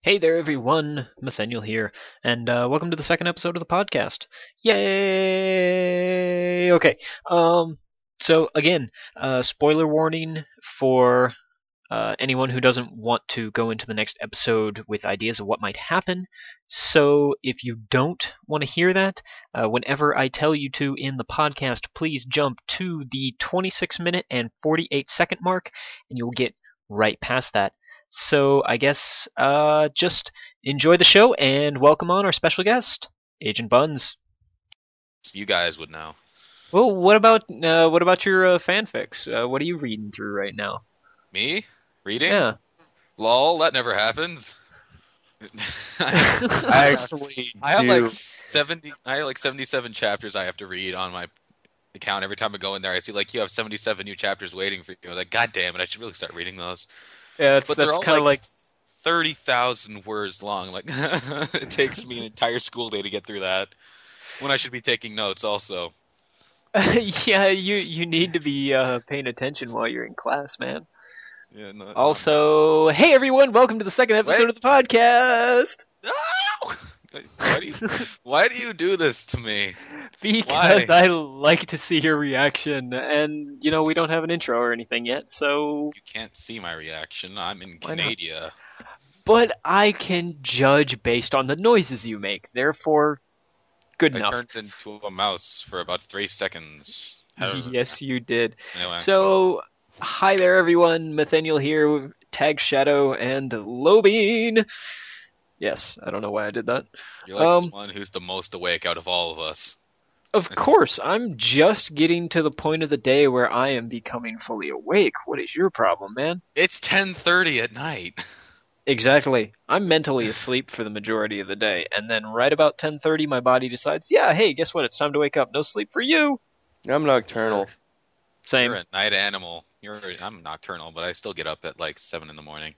Hey there, everyone. Nathaniel here, and welcome to the second episode of the podcast. Yay! Okay. So again, spoiler warning for anyone who doesn't want to go into the next episode with ideas of what might happen. So if you don't want to hear that, whenever I tell you to in the podcast, please jump to the 26-minute and 48-second mark, and you'll get right past that. So I guess just enjoy the show and welcome on our special guest, Agent Buns. You guys would know. Well, what about your fanfics? What are you reading through right now? Me? Reading? Yeah. Lol, that never happens. I actually I have do. like 70 I have like 77 chapters I have to read on my account. Every time I go in there I see like you have 77 new chapters waiting for you. I'm like, God damn it, I should really start reading those. Yeah, But they're that's all kind of like 30,000 words long. Like it takes me an entire school day to get through that when I should be taking notes also. yeah, you need to be paying attention while you're in class, man. Yeah, no, Also, hey everyone, welcome to the second episode of the podcast. no. Why do you do this to me? Because Why? I like to see your reaction, and we don't have an intro or anything yet, so You can't see my reaction. I'm in why not? Canada. But I can judge based on the noises you make. Therefore, good I enough. turned into a mouse for about 3 seconds. Yes, you did. Anyway, So, hi there, everyone. Nathaniel here, Tag Shadow, and Lobine. Yes, I don't know why I did that. you're like Um, the one who's the most awake out of all of us. of course, I'm just getting to the point of the day where I am becoming fully awake. What is your problem, man? It's 10:30 at night. Exactly. I'm mentally asleep for the majority of the day, and then right about 10:30, my body decides, yeah, hey, guess what? It's time to wake up. No sleep for you. I'm nocturnal. Same. You're a night animal. I'm nocturnal, but I still get up at like 7 in the morning.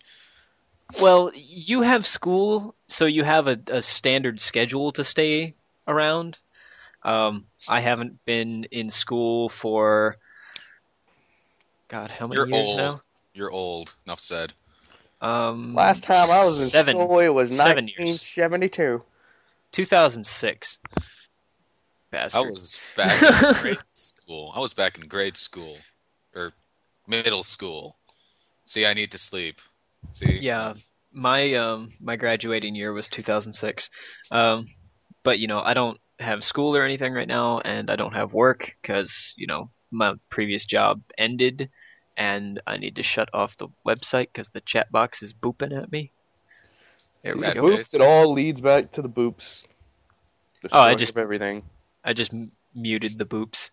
Well, you have school, so you have a standard schedule to stay around. I haven't been in school for, God, how many You're years now? old. You're old. Enough said. Last time I was in school, it was 7 years. 1972. 2006. I Bastard. was back in grade school. I was back in grade school. Or middle school. See, I need to sleep. See? Yeah, my graduating year was 2006. But I don't have school or anything right now, and I don't have work because my previous job ended, and I need to shut off the website because the chat box is booping at me. There we Sad go. face. Boops, it all leads back to the boops. The Oh, I story just of everything. muted the boops.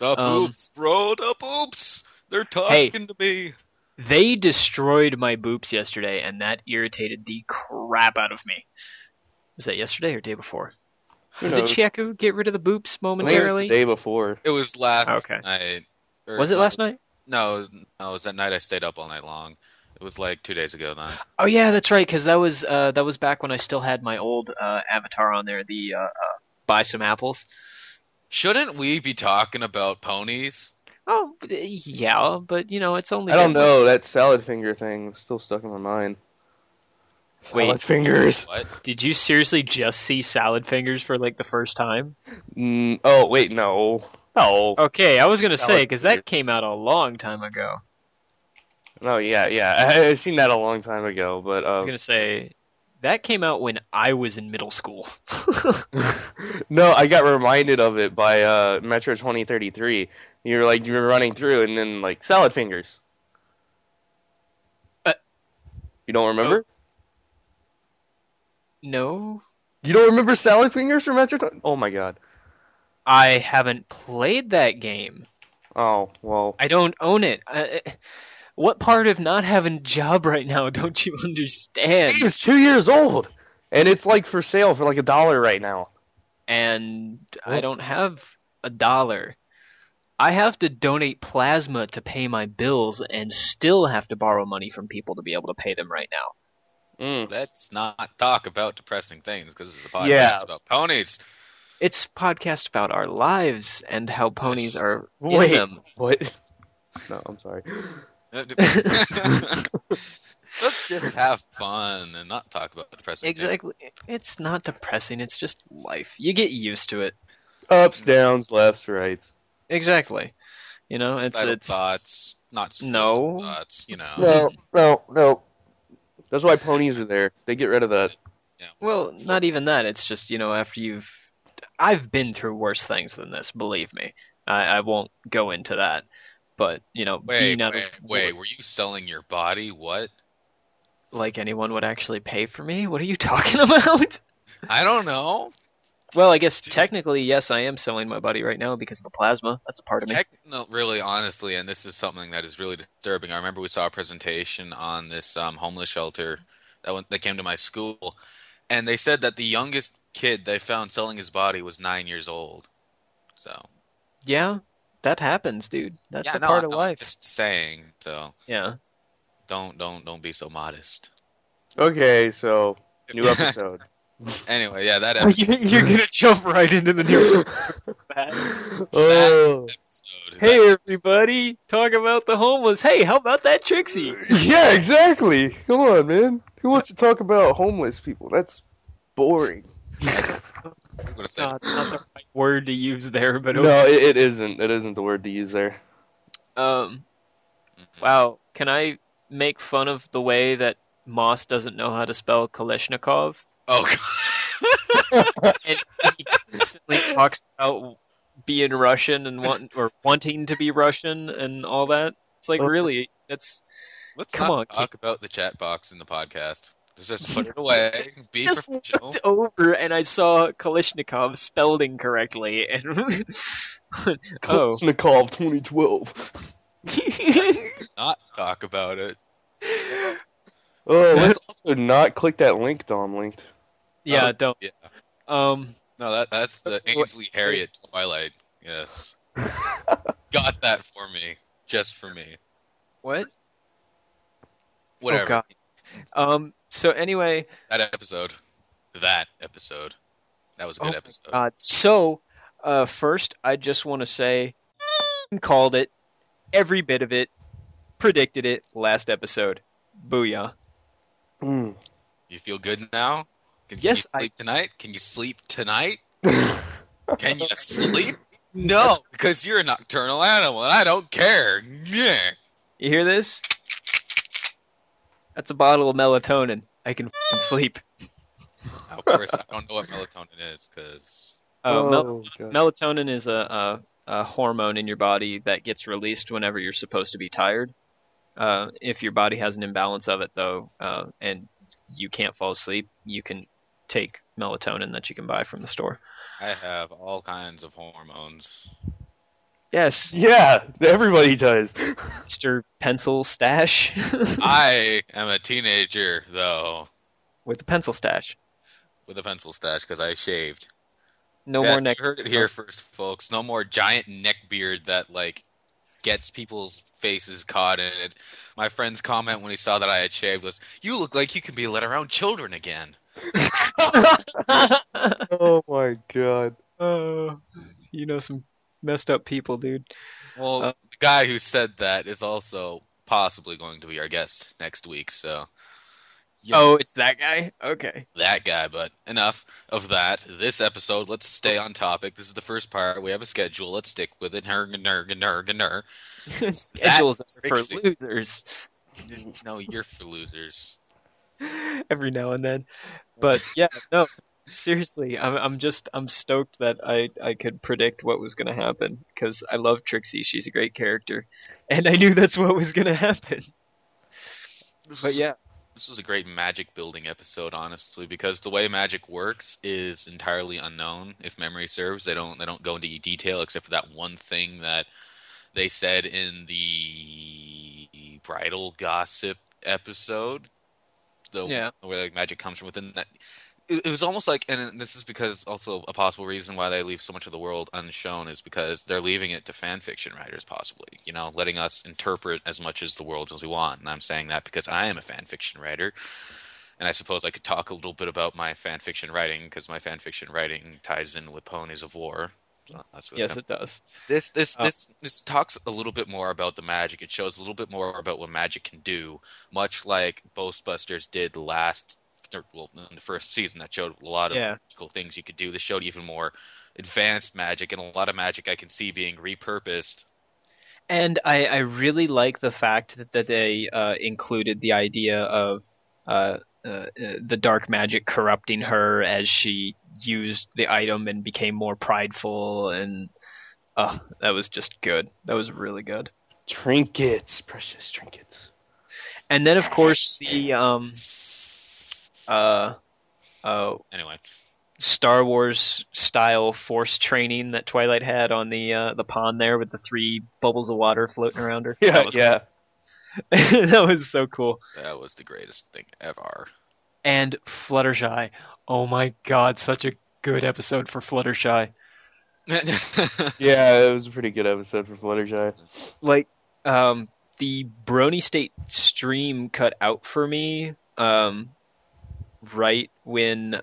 The Um, boops, bro, the boops. They're talking to me. They destroyed my boops yesterday, and that irritated the crap out of me. Was that yesterday or day before? Who Did knows? Chiaku get rid of the boops I think it's the momentarily? day before. It was last Okay. night. Or Was it last night? No, it was that night I stayed up all night long. It was like 2 days ago then. Oh yeah, that's right, because that was back when I still had my old avatar on there. The buy some apples. Shouldn't we be talking about ponies? Oh yeah, but it's only I don't been, know, that salad finger thing is still stuck in my mind. Wait. Salad fingers. What? Did you seriously just see salad fingers for like the first time? Oh, wait, no. No. Okay, I was gonna say Salad because fingers. that came out a long time ago. Oh, yeah. I've seen that a long time ago, but, I was gonna say that came out when I was in middle school. no, I got reminded of it by Metro 2033. You were running through, and then like salad fingers. Uh, You don't remember? No, You don't remember salad fingers from Metro? Oh my god. I haven't played that game. Oh well. I don't own it. What part of not having a job right now don't you understand? It's 2 years old, and it's like for sale for like $1 right now. And I don't have $1. I have to donate plasma to pay my bills and still have to borrow money from people to be able to pay them right now. Let's not talk about depressing things because this is a podcast Yeah. about ponies. It's a podcast about our lives and how ponies are in Wait. them. What? No, I'm sorry. Let's just have fun and not talk about depressing things. Exactly. It's not depressing. It's just life. You get used to it. Ups, downs, lefts, rights. Exactly. You know, Suicidal it's thoughts, not suicidal no. thoughts, you know. No. That's why ponies are there. They get rid of that. Yeah. Well, not even that. It's just, after I've been through worse things than this, believe me. I won't go into that. But, being out of Wait. Were you selling your body? What? like anyone would actually pay for me? What are you talking about? I don't know. Well, I guess Dude. technically, yes, I am selling my body right now because of the plasma. That's a part of me. No, really, honestly, and this is something that is really disturbing. I remember we saw a presentation on this homeless shelter that came to my school, and they said that the youngest kid they found selling his body was 9 years old. So Yeah, that happens, dude. That's yeah, a no, part of I'm life. just saying. So Yeah. don't be so modest. Okay, so new episode. Anyway, yeah, that episode. You're gonna jump right into the new Oh. episode Hey everybody, talk about the homeless. Hey, how about that Trixie? Yeah, exactly. Come on, man. Who wants to talk about homeless people? That's boring. I'm gonna say Not the right word to use there, but No, it isn't. It isn't the word to use there. Wow, can I make fun of the way that Moss doesn't know how to spell Kalishnikov? Oh, And he constantly talks about being Russian and wanting to be Russian and all that. It's like, really, that's let's come not on, talk about the chat box in the podcast. Just put it away. Be just professional. looked over and I saw Kalishnikov spelled incorrectly, and oh, Kalashnikov 2012. Not talk about it. Oh, let's also not click that link Dom linked. yeah, Oh, don't. Yeah. Um, No, that's the Ainsley Harriet Twilight. Yes. Got that for me. Just for me. what? Whatever. Oh God. So anyway, That episode. That was a good episode. God. So, first, I just want to say, called it, every bit of it, predicted it last episode. Booyah. Mm. You feel good now? Can Yes, you sleep tonight? Can you sleep tonight? Can you sleep? No, because you're a nocturnal animal, and I don't care. Yeah. You hear this? That's a bottle of melatonin. I can sleep. Of course, I don't know what melatonin is, because Oh, God. Melatonin is a hormone in your body that gets released whenever you're supposed to be tired. If your body has an imbalance of it, though, and you can't fall asleep, you can take melatonin that you can buy from the store. I have all kinds of hormones. Yes, Yeah, everybody does. Mr. Pencil Stash. I am a teenager, though, With the pencil stash. with a pencil stash, because I shaved. No Yes, more neck. you heard it here first, folks. No more giant neck beard that, gets people's faces caught in it. My friend's comment when he saw that I had shaved was, "You look like you can be let around children again." Oh my God. Oh, some messed up people, dude. Well, Uh, the guy who said that is also possibly going to be our guest next week, so you know, Oh, it's that guy? Okay. that guy. But enough of that. This episode, let's stay on topic. This is the first part. We have a schedule. Let's stick with it. Schedules are for Trixie. losers. No, you're for losers. Every now and then. But yeah, no, seriously, I'm stoked that I could predict what was gonna happen because I love Trixie. She's a great character, and I knew that's what was gonna happen. But yeah, This was a great magic building episode, honestly, because the way magic works is entirely unknown. If memory serves, they don't go into detail except for that one thing that they said in the bridal gossip episode. yeah, Where magic comes from within that. It was almost like, and this is because also a possible reason why they leave so much of the world unshown is because they're leaving it to fan fiction writers, possibly, letting us interpret as much as the world as we want. And I'm saying that because I am a fan fiction writer, and I suppose I could talk a little bit about my fan fiction writing because my fan fiction writing ties in with Ponies of War. Yes, it does. This talks a little bit more about the magic. It shows a little bit more about what magic can do, much like Ghostbusters did in the first season. That showed a lot of Yeah. magical things you could do. This showed even more advanced magic and a lot of magic I can see being repurposed. And I really like the fact that they included the idea of the dark magic corrupting her as she used the item and became more prideful, and that was just good. That was really good. Trinkets, precious trinkets. And then of course the Anyway, Star Wars style force training that Twilight had on the pond there with the 3 bubbles of water floating around her. Yeah, That was yeah. that was so cool. that was the greatest thing ever. And Fluttershy. Oh my god, such a good episode for Fluttershy. Yeah, it was a pretty good episode for Fluttershy. Like, the Brony State stream cut out for me, right when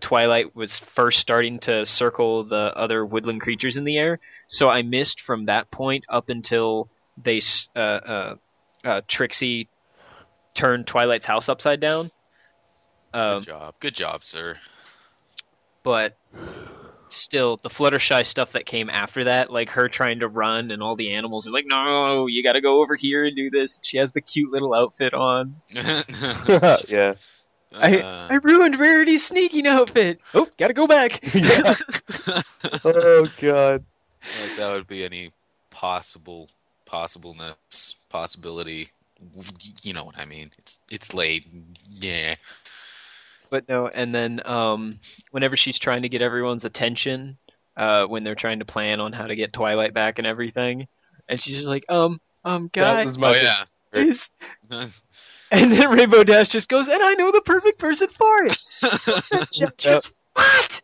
Twilight was first starting to circle the other woodland creatures in the air. So I missed from that point up until they Trixie turned Twilight's house upside down. Good job, sir. But still, the Fluttershy stuff that came after that, like her trying to run and all the animals are like, no, you gotta go over here and do this. She has the cute little outfit on. Yeah. I ruined Rarity's sneaking outfit. Oh, gotta go back. Yeah. Oh god. Like that would be any possibility. You know what I mean? It's late. Yeah. But no, and then whenever she's trying to get everyone's attention, when they're trying to plan on how to get Twilight back and everything, and she's just like, That guys, was my yeah. and then Rainbow Dash just goes, and I know the perfect person for it. Just what?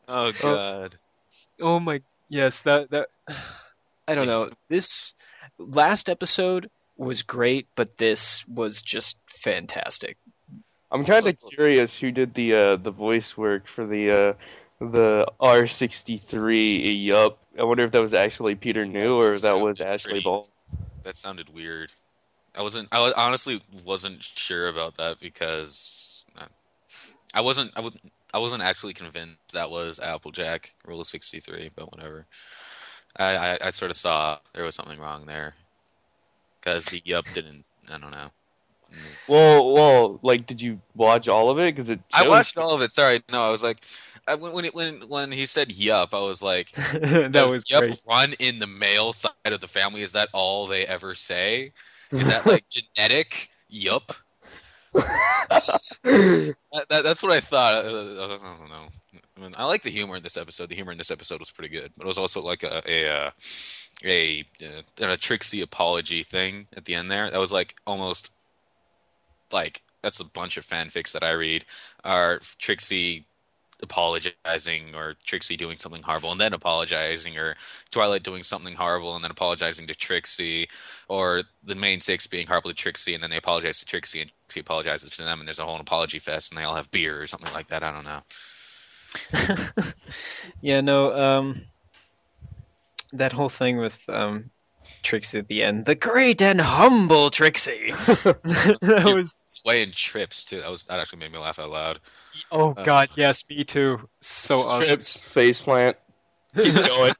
Oh god. Oh my, yes, that I don't know. This last episode was great, but this was just fantastic. I'm kind of curious who did the voice work for the R63 Yup. I wonder if that was actually Peter New or if that was Ashley Ball. That sounded weird. I honestly wasn't sure about that because I wasn't actually convinced that was Applejack Rule of 63, but whatever. I sort of saw there was something wrong there because the Yup didn't. I don't know. Well, like, did you watch all of it? Because I watched all of it. Sorry, no, I was like, when he said "yup," I was like, that was "Yup" great. run in the male side of the family? Is that all they ever say? Is that like genetic? Yup. That's what I thought. I don't know. I mean, I like the humor in this episode. The humor in this episode was pretty good, but it was also like a Trixie apology thing at the end there. That was like almost like that's a bunch of fanfics that I read are Trixie apologizing or Trixie doing something horrible and then apologizing, or Twilight doing something horrible and then apologizing to Trixie, or the main 6 being horrible to Trixie and then they apologize to Trixie and Trixie apologizes to them and there's a whole apology fest and they all have beer or something like that. I don't know. Yeah, no, that whole thing with Trixie at the end, the great and humble Trixie. That was swaying trips too. That actually made me laugh out loud. Oh god, yes, me too. So Strips, faceplant. Keep going.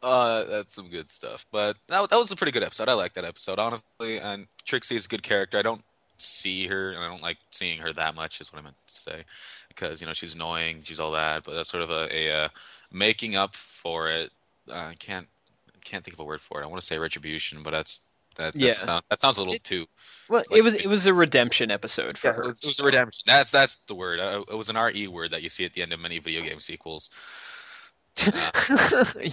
That's some good stuff. But that was a pretty good episode. I like that episode, honestly. And Trixie is a good character. I don't see her, and I don't like seeing her that much, is what I meant to say. Because, she's annoying, she's all that, but that's sort of a making up for it. I can't think of a word for it. I want to say retribution, but that sounds a little too. Well, like, it was a redemption episode for her. It was a redemption. That's the word. It was an RE word that you see at the end of many video game sequels.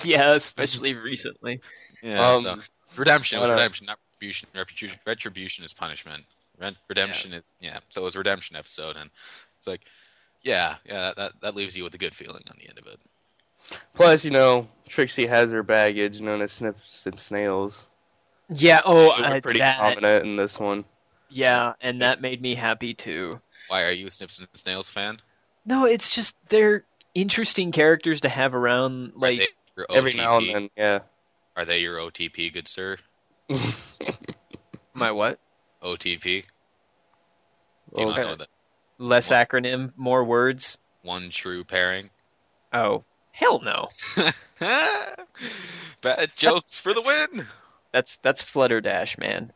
Yeah, especially recently. Yeah, so it's redemption. It was redemption, not retribution. Retribution is punishment. Redemption is So it was a redemption episode, and it's like, that leaves you with a good feeling on the end of it. Plus, Trixie has her baggage known as snips and snails. Yeah. Pretty prominent in this one. Yeah, and that made me happy too. Why are you a Snips and Snails fan? No, it's just they're interesting characters to have around. Are they Like your Every now and OTP? then, yeah. Are they your OTP, good sir? my what? OTP? Do you not Okay. know that? Less One, acronym, more words. one true pairing. Oh, hell no. Bad jokes for the win. That's Flutterdash, man.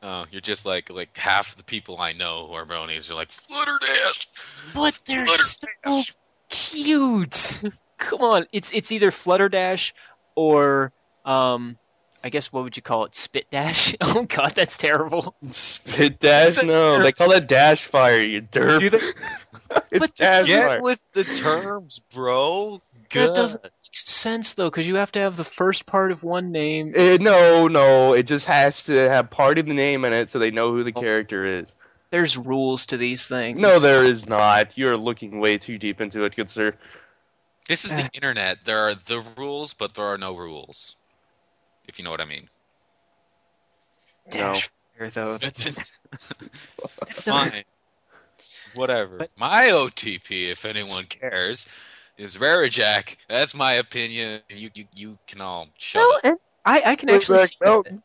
Oh, you're just like half the people I know who are bronies are like Flutterdash. But they're so Flutterdash. cute. Come on, it's either Flutterdash or I guess what would you call it? Spit Dash? Oh God, that's terrible. Spit dash? No, they call it dash fire, you derp. Do they? It's But dash Get fire. with the terms, bro. That doesn't make sense though, because you have to have the first part of one name. No, it just has to have part of the name in it so they know who the character is. There's rules to these things. No, there is not. You're looking way too deep into it, good sir. This is the internet. There are the rules, but there are no rules. If you know what I mean. Dash Fire though. Fine. Whatever. But- My OTP, if anyone cares, is Rarajack. That's my opinion. You can all shut No, it. and I can actually see that.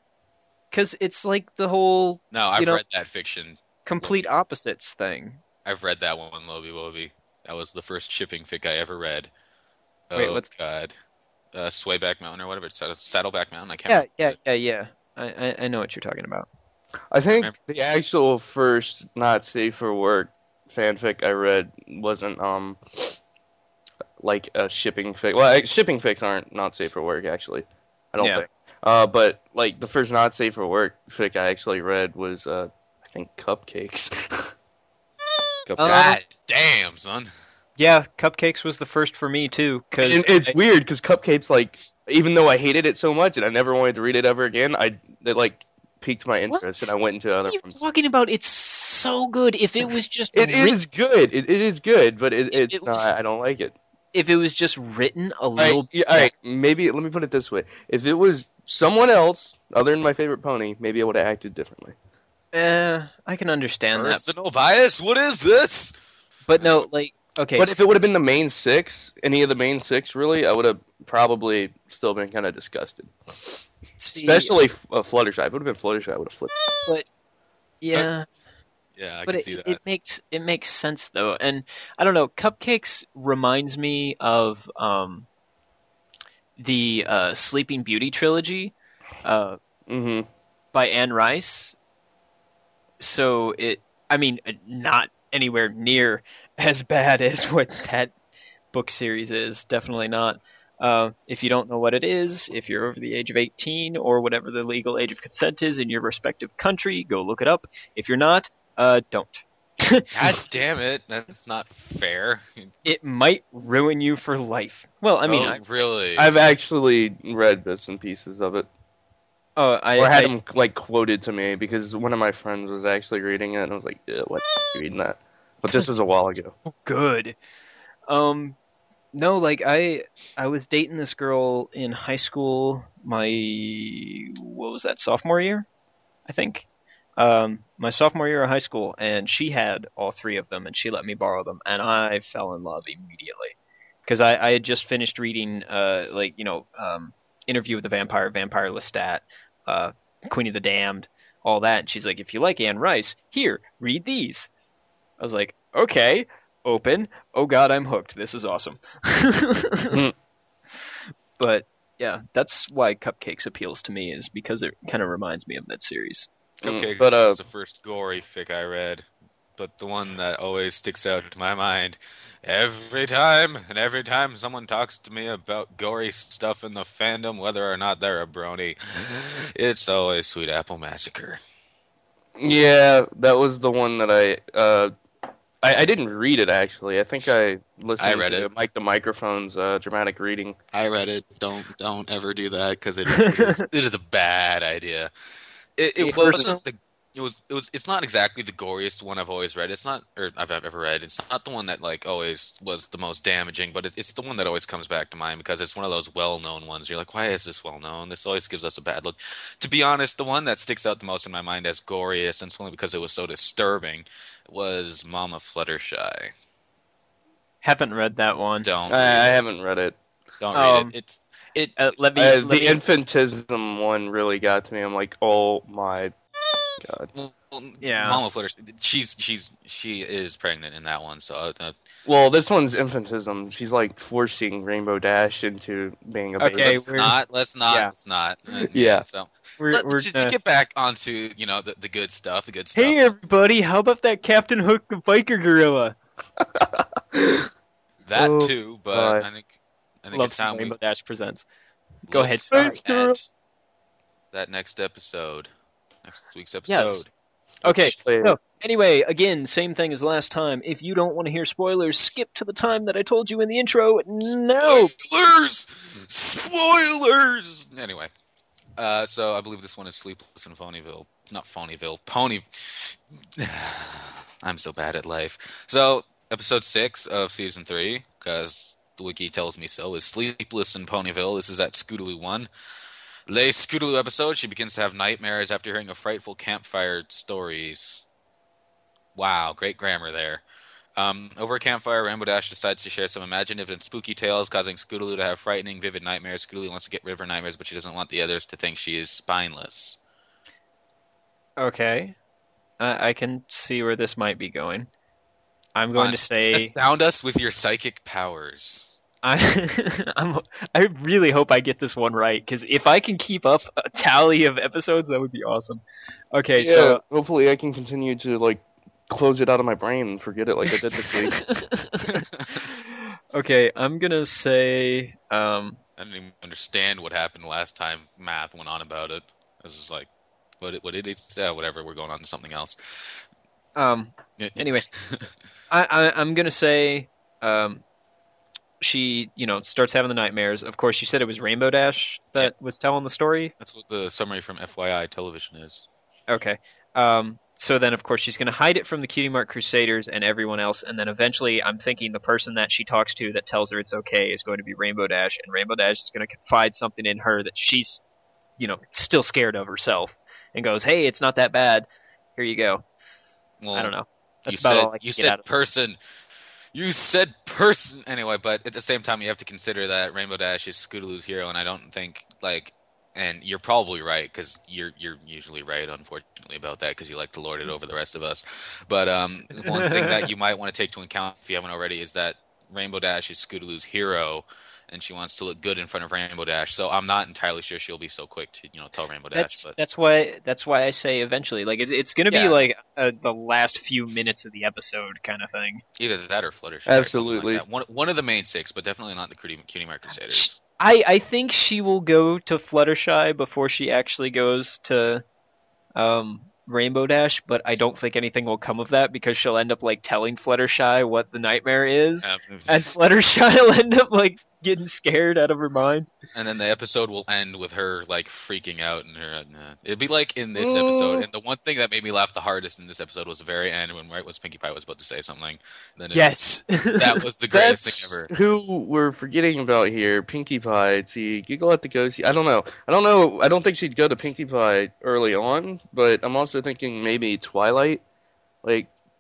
Because it's like the whole No, I've you know- read that fiction. complete opposites thing. I've read that one, Lobby Wobby. That was the first shipping fic I ever read. Oh, Wait, what's- God. Swayback Mountain or whatever. It's Saddleback Mountain. I can't remember. Yeah. I know what you're talking about. I think Remember- the actual first not safe for work fanfic I read wasn't like a shipping fic. Well, shipping fics aren't not safe for work actually. I don't Yeah. think. But like the first not safe for work fic I actually read was I think Cupcakes. Cupcakes. God damn, son. Yeah, Cupcakes was the first for me too. Because And it's weird because Cupcakes, like, even though I hated it so much and I never wanted to read it ever again, it like piqued my interest What? and I went into other What are you ones. talking about? It's so good. If it was just It written, is good. It is good, but it's it not. was- I don't like it. if it was just written a All right, little yeah, all right, maybe let me put it this way: if it was someone else other than my favorite pony, maybe I would have acted differently. I can understand that. Personal bias? What is this? But no, like okay. But if it would have been the main six, any of the main six, really, I would have probably still been kind of disgusted. see, Especially Fluttershy. If it would have been Fluttershy, I would have flipped. yeah. Yeah, I But can see that. it makes sense though, and I don't know. Cupcakes reminds me of the Sleeping Beauty trilogy Mm-hmm. by Anne Rice. So I mean, not anywhere near as bad as what that book series is. Definitely not. If you don't know what it is, if you're over the age of 18 or whatever the legal age of consent is in your respective country, go look it up. If you're not, don't. God damn it. That's not fair. It might ruin you for life. Well, I mean, Oh, really? I've actually read bits and pieces of it. Or had them like quoted to me because one of my friends was actually reading it and I was like, "Ew, what are you reading that?" But this was a while ago. so good. No, like I was dating this girl in high school. What was that, sophomore year? I think. My sophomore year of high school, and she had all three of them, and she let me borrow them, and I fell in love immediately because I had just finished reading, Interview with the Vampire, Vampire Lestat, Queen of the Damned, all that. And she's like, if you like Anne Rice, here, read these. I was like, okay. Open. Oh God, I'm hooked. This is awesome. But yeah, that's why Cupcakes appeals to me, is because it kind of reminds me of that series. Cupcakes But, was the first gory fic I read, but the one that always sticks out to my mind every time someone talks to me about gory stuff in the fandom, whether or not they're a brony, it's always Sweet Apple Massacre. Yeah, that was the one that I didn't read it actually. I think I listened I read to it. Mike the Microphone's dramatic reading. I read it. Don't ever do that because it is a bad idea. It It's not exactly the goriest one I've always read. I've ever read. It's not the one that like always was the most damaging, but it's the one that always comes back to mind because it's one of those well-known ones. You're like, why is this well-known? This always gives us a bad look. To be honest, the one that sticks out the most in my mind as goriest, and it's only because it was so disturbing, was Mama Fluttershy. Haven't read that one. Don't. I haven't read it. Don't read it. The infantism one really got to me. I'm like, oh my god. Well, yeah. Mama Fluttershy. She is pregnant in that one. So. Well, this one's infantism. She's like forcing Rainbow Dash into being a baby. Okay, let's not. Yeah. So to get back onto the good stuff. Hey everybody, how about that Captain Hook the biker gorilla? That too, but I think it's time Rainbow Dash presents. Go ahead, that next week's episode. Yes. Okay. So anyway, again, same thing as last time. If you don't want to hear spoilers, skip to the time that I told you in the intro. No spoilers. Anyway, so I believe this one is Sleepless in Phonyville, not Phonyville, Pony. I'm so bad at life. So episode 6 of season 3, because the wiki tells me so, is Sleepless in Ponyville. This is at Scootaloo 1. Lay Scootaloo episode, she begins to have nightmares after hearing of frightful campfire stories. Wow, great grammar there. Over a campfire, Rainbow Dash decides to share some imaginative and spooky tales, causing Scootaloo to have frightening, vivid nightmares. Scootaloo wants to get rid of her nightmares, but she doesn't want the others to think she is spineless. Okay. I can see where this might be going. I'm going to say... Astound us with your psychic powers. I really hope I get this one right, because if I can keep up a tally of episodes, that would be awesome. Okay, yeah, so... hopefully I can continue to, close it out of my brain and forget it like I did this week. Okay, I'm going to say... I didn't even understand what happened last time Math went on about it. I was just like, what did it say? Whatever, we're going on to something else. Anyway, I'm going to say... she, starts having the nightmares. Of course, you said it was Rainbow Dash that was telling the story? That's what the summary from FYI television is. Okay. So then, of course, she's going to hide it from the Cutie Mark Crusaders and everyone else, and then eventually I'm thinking the person that she talks to that tells her it's okay is going to be Rainbow Dash, and Rainbow Dash is going to confide something in her that she's, still scared of herself, and goes, hey, it's not that bad. Here you go. Well, I don't know. That's about all I can get out of person. You said person anyway, but at the same time, you have to consider that Rainbow Dash is Scootaloo's hero, and I don't think and you're probably right because you're usually right, unfortunately, about that because you like to lord it over the rest of us. But one thing that you might want to take into account if you haven't already is that Rainbow Dash is Scootaloo's hero, and she wants to look good in front of Rainbow Dash. So I'm not entirely sure she'll be so quick to tell Rainbow Dash. That's why I say eventually. It's going to be the last few minutes of the episode kind of thing. Either that or Fluttershy. Absolutely. Like one of the main 6, but definitely not the Cutie Mark Crusaders. I think she will go to Fluttershy before she actually goes to Rainbow Dash, but I don't think anything will come of that because she'll end up telling Fluttershy what the nightmare is, and Fluttershy will end up getting scared out of her mind. And then the episode will end with her freaking out, and her it'd be like in this episode. And the one thing that made me laugh the hardest in this episode was the very end when Pinkie Pie was about to say something. And then yes, that was the greatest thing ever. Who we're forgetting about here, Pinkie Pie. See, Giggle at the Ghosty. I don't know. I don't think she'd go to Pinkie Pie early on, but I'm also thinking maybe Twilight,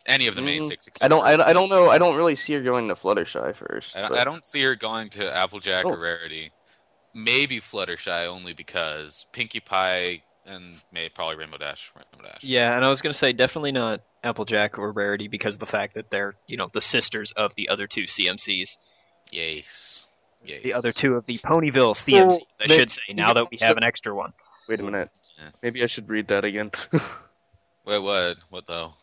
any of the main 6. I don't know. I don't really see her going to Fluttershy first. I don't see her going to Applejack or Rarity. Maybe Fluttershy only because Pinkie Pie and probably Rainbow Dash. Yeah, and I was going to say definitely not Applejack or Rarity because of the fact that they're the sisters of the other 2 CMCs. Yes. The other 2 of the Ponyville CMCs, I should say, now that we have an extra one. Wait a minute. Yeah. Maybe I should read that again. Wait, what? What though?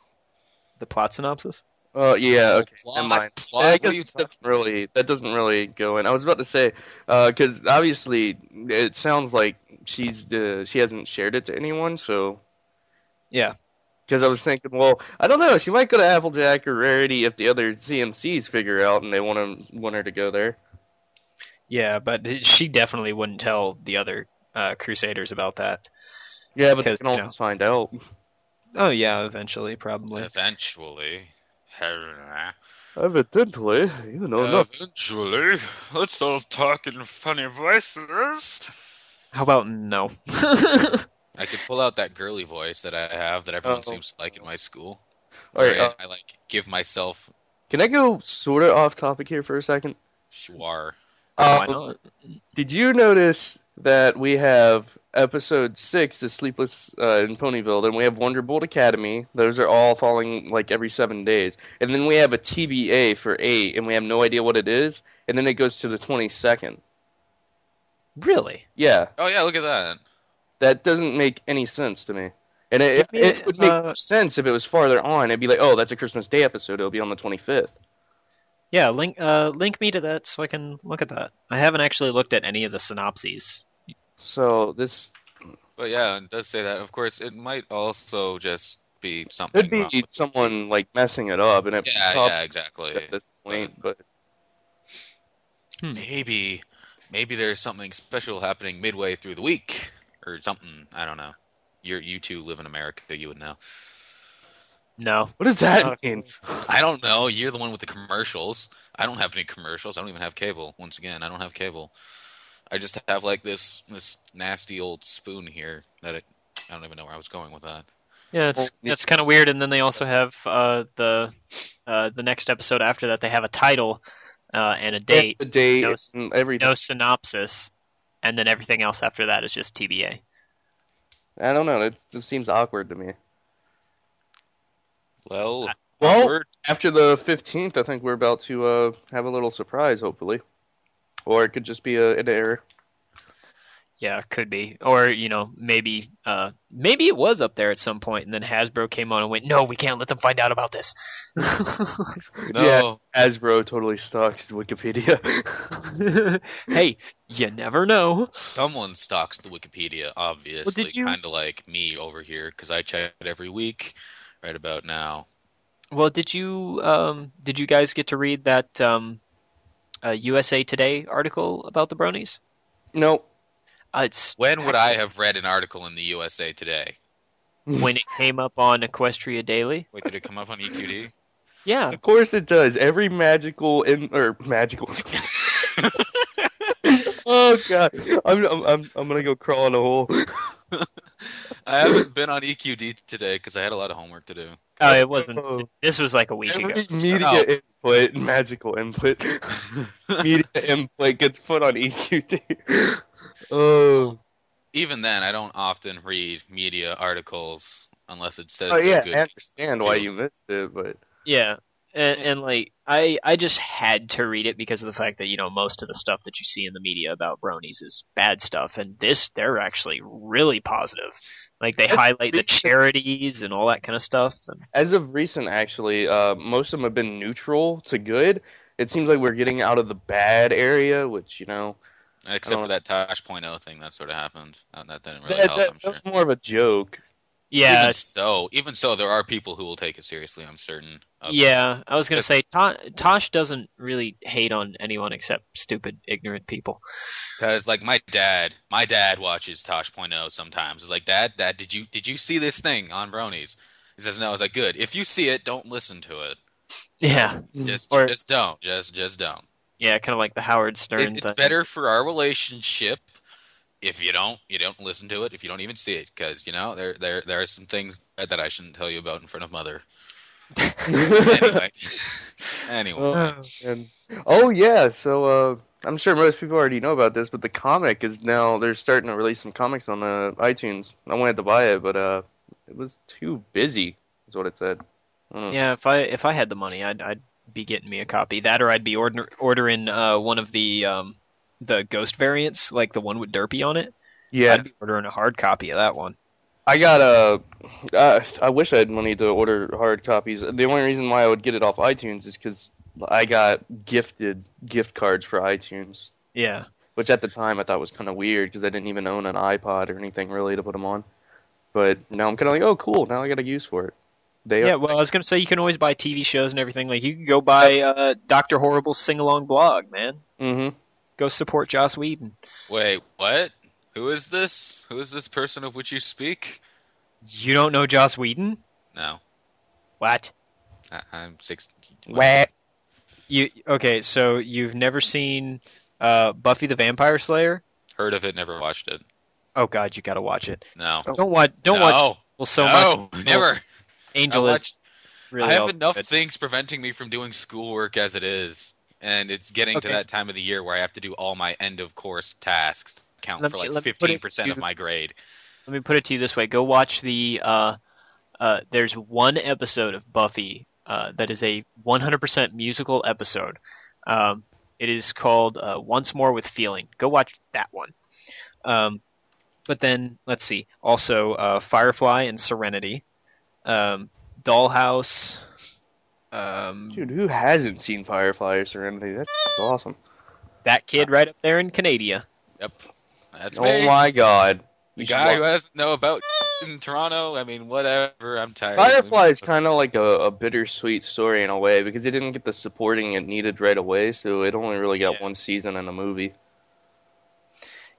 The plot synopsis? Yeah, okay. Never mind. I guess that doesn't really go in. I was about to say, because obviously it sounds like she hasn't shared it to anyone, so... Yeah. Because I was thinking, well, I don't know, she might go to Applejack or Rarity if the other CMCs figure out and they want her to go there. Yeah, but she definitely wouldn't tell the other Crusaders about that. Yeah, but they can always find out. Oh yeah, eventually, probably. Eventually. Evidently, you know nothing. Eventually. Let's all talk in funny voices. How about no? I could pull out that girly voice that I have that everyone seems to like in my school. Alright, I like give myself can I go sort of off topic here for a second? schwar. Why not? Did you notice that we have episode 6 of Sleepless in Ponyville, and we have Wonderbolt Academy. Those are all falling like every 7 days. And then we have a TBA for 8, and we have no idea what it is. And then it goes to the 22nd. Really? Yeah. Oh yeah, look at that. That doesn't make any sense to me. And it would make sense if it was farther on. It'd be like, oh, that's a Christmas Day episode. It'll be on the 25th. Yeah, link me to that so I can look at that. I haven't actually looked at any of the synopses. So this... But yeah, it does say that. Of course, it might also just be something Could be someone like messing it up. And yeah, exactly. At this point, but... Maybe there's something special happening midway through the week. Or something, I don't know. You two live in America, you would know. No. What does that mean? I don't know. You're the one with the commercials. I don't have any commercials. I don't even have cable. Once again, I don't have cable. I just have like this nasty old spoon here that I don't even know where I was going with that. Yeah, it's kind of weird. And then they also have the next episode after that. They have a title and a date. The date, no, everything. No synopsis, and then everything else after that is just TBA. I don't know. It just seems awkward to me. Well, after the 15th, I think we're about to have a little surprise, hopefully. Or it could just be an error. Yeah, could be. Or, maybe it was up there at some point, and then Hasbro came on and went, no, we can't let them find out about this. No. Yeah, Hasbro totally stalks Wikipedia. Hey, you never know. Someone stalks the Wikipedia, obviously. Kind of like me over here, because I check it every week. Right about now. Well, did you guys get to read that USA Today article about the Bronies? Nope. When would I have read an article in the USA Today? When it came up on Equestria Daily. Wait, did it come up on EQD? Yeah. Of course it does. Every magical. Oh god, I'm gonna go crawl in a hole. I haven't been on EQD today because I had a lot of homework to do. Oh, it wasn't. This was like a week ago. Media input, magical input, media input gets put on EQD. Oh. Even then, I don't often read media articles unless it says. Oh yeah, I understand why you missed it, but yeah. And like I just had to read it because of the fact that most of the stuff that you see in the media about Bronies is bad stuff, and they're actually really positive. Like they highlight the charities and all that kind of stuff. As of recent, actually, most of them have been neutral to good. It seems like we're getting out of the bad area, which except for that Tosh.0 thing that sort of happened. That didn't really help. I'm sure. That was more of a joke. Yeah. Even so, there are people who will take it seriously. I'm certain. Yeah, I was gonna say Tosh doesn't really hate on anyone except stupid, ignorant people. Because like my dad watches Tosh.0 sometimes. It's like, Dad, did you see this thing on Bronies? He says no. I was like, good. If you see it, don't listen to it. Yeah. Just don't. Just don't. Yeah, kind of like the Howard Stern. It's better for our relationship. If you don't listen to it, if you don't even see it, because there are some things that I shouldn't tell you about in front of Mother. Anyway. Oh yeah, so I'm sure most people already know about this, but the comic is now they're starting to release some comics on iTunes. I wanted to buy it, but it was too busy. Is what it said. Yeah, if I had the money, I'd be getting me a copy. That or I'd be ordering one of the Ghost variants, like the one with Derpy on it. Yeah, I'd be ordering a hard copy of that one. I got I wish I had money to order hard copies. The only reason why I would get it off iTunes is because I got gifted gift cards for iTunes. Yeah. Which at the time I thought was kind of weird because I didn't even own an iPod or anything really to put them on. But now I'm kind of like, oh cool, now I got a use for it. Well, I was gonna say you can always buy TV shows and everything. Like you can go buy Dr. Horrible's sing-along blog, man. Mm-hmm. Go support Joss Whedon. Wait, what? Who is this? Who is this person of which you speak? You don't know Joss Whedon? No. What? I'm 6. Whack. Okay, so you've never seen Buffy the Vampire Slayer? Heard of it, never watched it. Oh God, you gotta watch it. No. Don't watch. No. Well, so No, much. never. Angel I is watched. really I have all enough good. things preventing me from doing schoolwork as it is, and it's getting to Okay. that time of the year where I have to do all my end of course tasks count Let for me- like let me put it 15% of to- my grade. Let me put it to you this way: go watch the. There's one episode of Buffy that is a 100% musical episode. It is called Once More with Feeling. Go watch that one. But then let's see. Also, Firefly and Serenity, Dollhouse. Dude, who hasn't seen Firefly or Serenity? That's awesome. That kid right up there in Canada. Yep, that's Oh me. my god. The You should guy who watch- doesn't know about in Toronto. I mean, whatever. I'm tired. Firefly is kind of like a bittersweet story in a way because it didn't get the supporting it needed right away, so it only really got one season in a movie.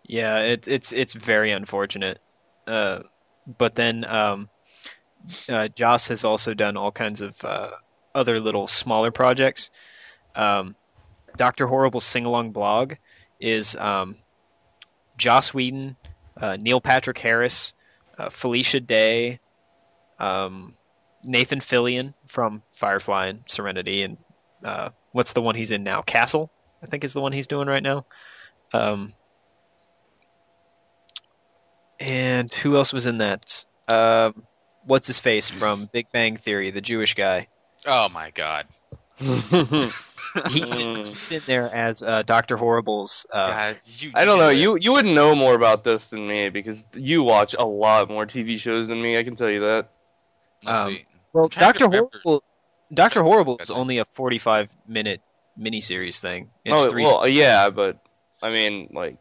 Yeah, it's very unfortunate. But then Joss has also done all kinds of other little smaller projects. Dr. Horrible's sing-along blog is Joss Whedon, Neil Patrick Harris, Felicia Day, Nathan Fillion from Firefly and Serenity, and what's the one he's in now? Castle, I think is the one he's doing right now. And who else was in that? What's his face from Big Bang Theory, the Jewish guy? Oh my god. He's in there as Dr. Horrible's. God, I don't know. You would know more about this than me because you watch a lot more TV shows than me. I can tell you that. Let's um, see. Well, I'm trying to Dr. remember. Horrible is Okay. only a 45-minute miniseries thing. It's Oh, three. well, yeah, but I mean, like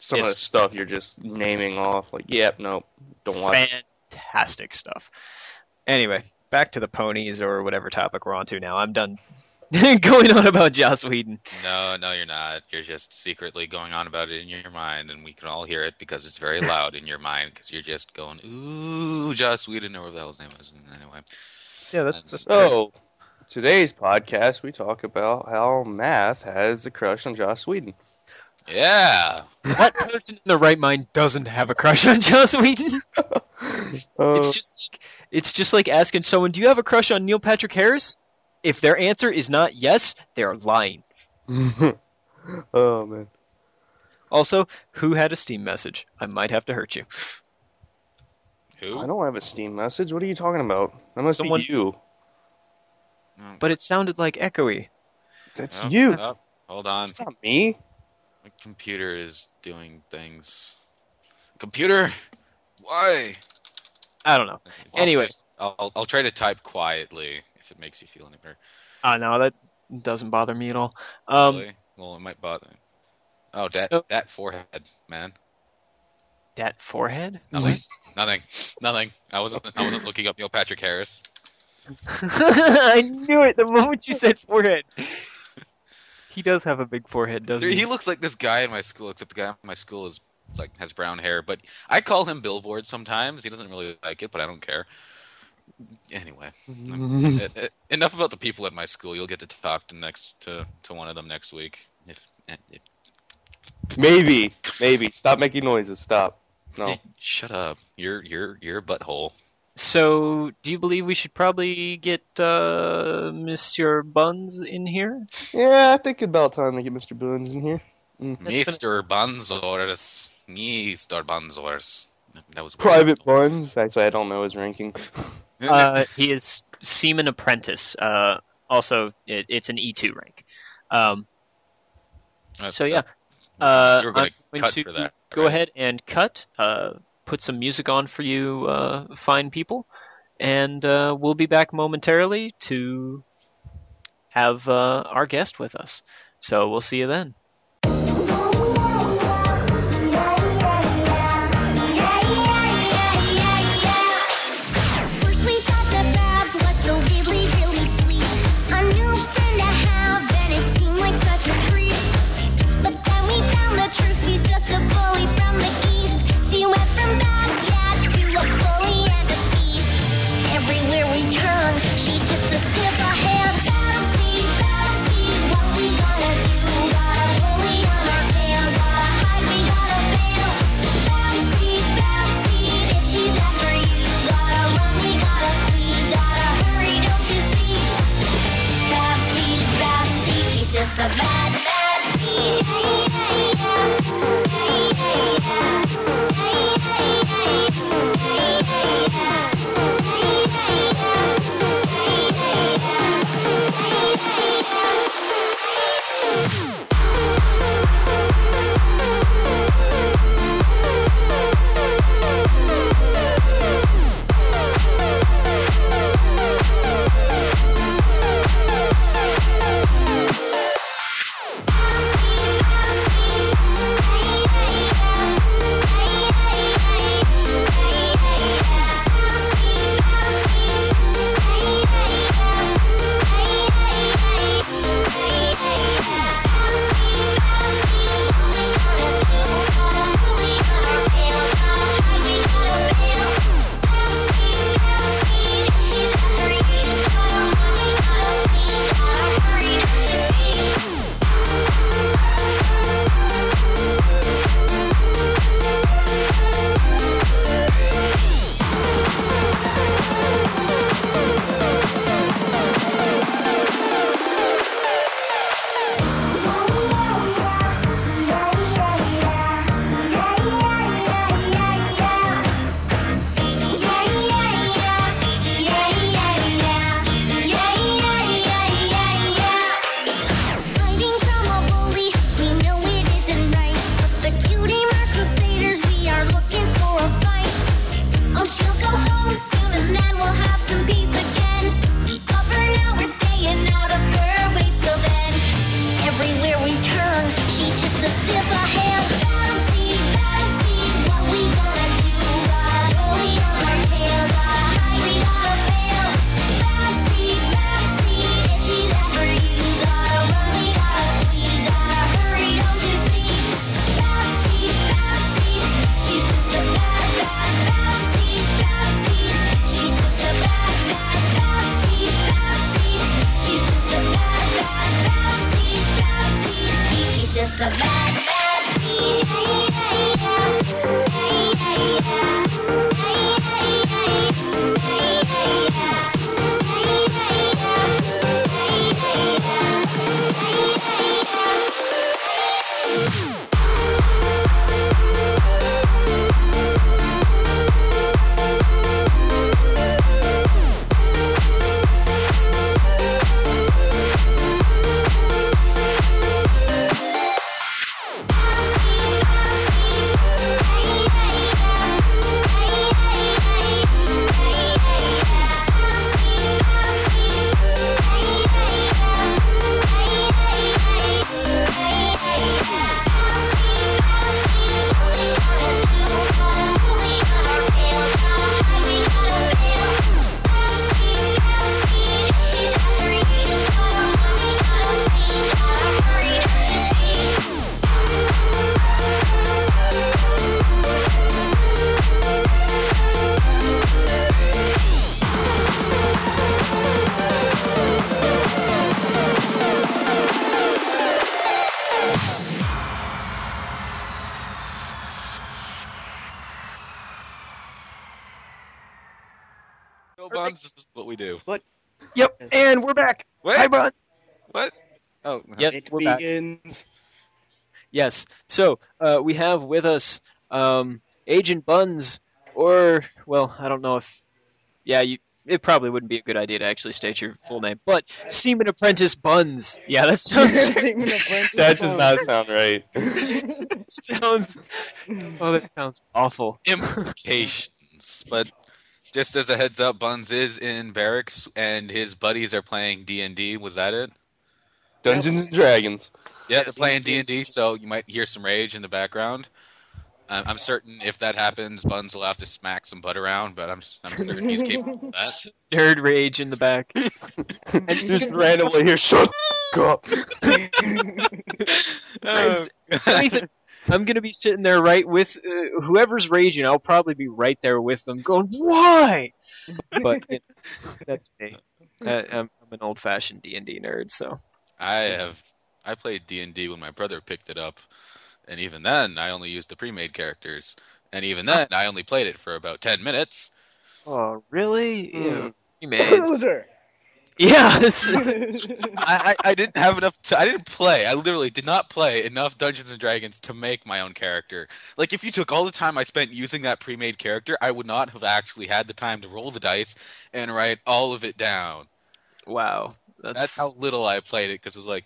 some of the It's- stuff you're just naming off. Like, yep, nope, don't watch. Fantastic stuff. Anyway, back to the ponies or whatever topic we're on to now. I'm done going on about Joss Whedon. No, you're not. You're just secretly going on about it in your mind, and we can all hear it because it's very loud in your mind because you're just going, ooh, Joss Whedon, or whatever the hell his name is. Anyway. Yeah, that's So, today's podcast, we talk about how Math has a crush on Joss Whedon. Yeah. what person in their right mind doesn't have a crush on Joss Whedon? It's just like asking someone, "Do you have a crush on Neil Patrick Harris?" If their answer is not yes, they're lying. Oh man. Also, who had a Steam message? I might have to hurt you. Who? I don't have a Steam message. What are you talking about? That must Someone- be you. Oh, But it sounded like echoey. That's oh, you. oh, hold on. It's not me. My computer is doing things. Computer? Why? I don't know. Anyway. I'll try to type quietly if it makes you feel any better. No, that doesn't bother me at all. Really? Well, it might bother. Oh, So- that forehead, man. That forehead? Nothing. I wasn't looking up Neil Patrick Harris. I knew it the moment you said forehead. He does have a big forehead, doesn't Dude, he? he looks like this guy in my school, except the guy in my school has brown hair. But I call him Billboard sometimes. He doesn't really like it, but I don't care. Anyway, enough about the people at my school. You'll get to talk to one of them next week. If Maybe. Stop making noises. Stop. No. Shut up. You're a butthole. So, do you believe we should probably get Monsieur Buns in here? Yeah, I think about time to get Mr. Buns in here. Mr. Bunzors. Mr. Bunzors. That was weird. Private Buns. Actually, I don't know his ranking. He is Seaman Apprentice. Also, it's an E2 rank. So yeah, You're I'm going going to cut to for that. go right? ahead and cut. Put some music on for you, fine people, and we'll be back momentarily to have our guest with us. So we'll see you then. First we got the babs, what's so really, really sweet. A new friend to have, and it seemed like such a treat. But then we found the truth, she's just a bully from the east. She went from babs, yeah, to a bully and a beast. Go Buns, this is what we do. Yep, and we're back. Wait. Hi, Bun. What? Oh, Yep, It we're back. begins. Yes. So we have with us Agent Buns, or well, I don't know if it probably wouldn't be a good idea to actually state your full name, but Seaman Apprentice Buns. Yeah, that sounds That does not sound right. sounds. Oh, that sounds awful. implications. But just as a heads up, Buns is in barracks, and his buddies are playing D&D. Was that it? Dungeons and Dragons. Yeah, they're playing D&D, so you might hear some rage in the background. I'm certain if that happens, Buns will have to smack some butt around, but I'm certain he's capable of that. Nerd rage in the back. And just randomly here, shut up. Anything- I'm gonna be sitting there right with whoever's raging. I'll probably be right there with them, going, "Why?" But that's me. I'm an old-fashioned D&D nerd, so. I played D&D when my brother picked it up, and even then I only used the pre-made characters, and even then I only played it for about 10 minutes. Oh, really? Ew. Loser. Yeah. I didn't have enough. I didn't play. I literally did not play enough Dungeons and Dragons to make my own character. Like, if you took all the time I spent using that pre-made character, I would not have actually had the time to roll the dice and write all of it down. Wow. That's how little I played it, because it was like,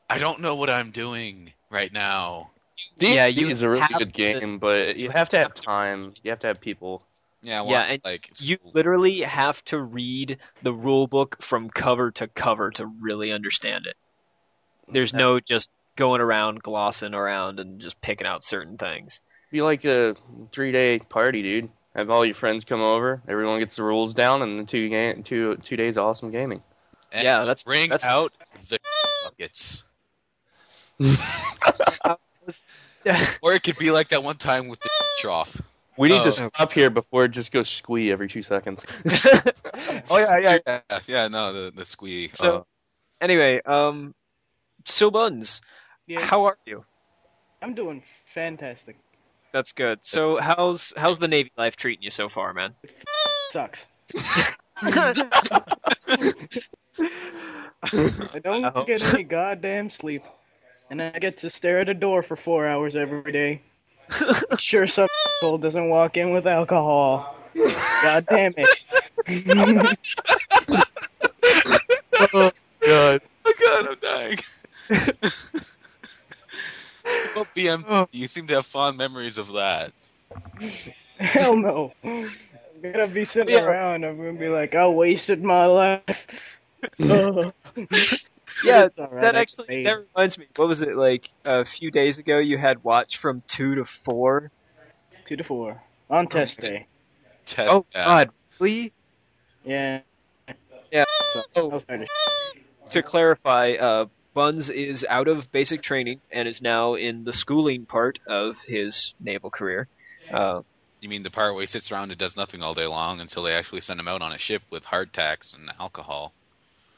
I don't know what I'm doing right now. Yeah, D&D you is a really have good to- game, but you have to have time. You have to have people. Yeah, and like you literally have to read the rule book from cover to really understand it. There's no just going around glossing around and just picking out certain things. Be like a 3-day party, dude. Have all your friends come over. Everyone gets the rules down, and then 2 days of awesome gaming. and yeah, that's- bring that's- out the buckets. Or it could be like that one time with the trough. We need Oh. to stop here before it just goes squee every 2 seconds. Oh yeah. No, the squee. So anyway, so Buns, Yeah, how are you? I'm doing fantastic. That's good. So how's the Navy life treating you so far, man? Sucks. I don't get any goddamn sleep, and I get to stare at a door for 4 hours every day. Sure, some asshole doesn't walk in with alcohol. God damn it. Oh God. Oh God, I'm dying. Well, BMT, you seem to have fond memories of that. Hell no. I'm gonna be sitting around. I'm gonna be like, I wasted my life. Yeah, It's all right, that I actually can that reminds me. What was it like a few days ago? You had watch from 2 to 4. 2 to 4 on test day. Test Oh that. God, really? Yeah. Yeah. So, Oh. I was kind of To clarify, Buns is out of basic training and is now in the schooling part of his naval career. You mean the part where he sits around and does nothing all day long until they actually send him out on a ship with hardtacks and alcohol?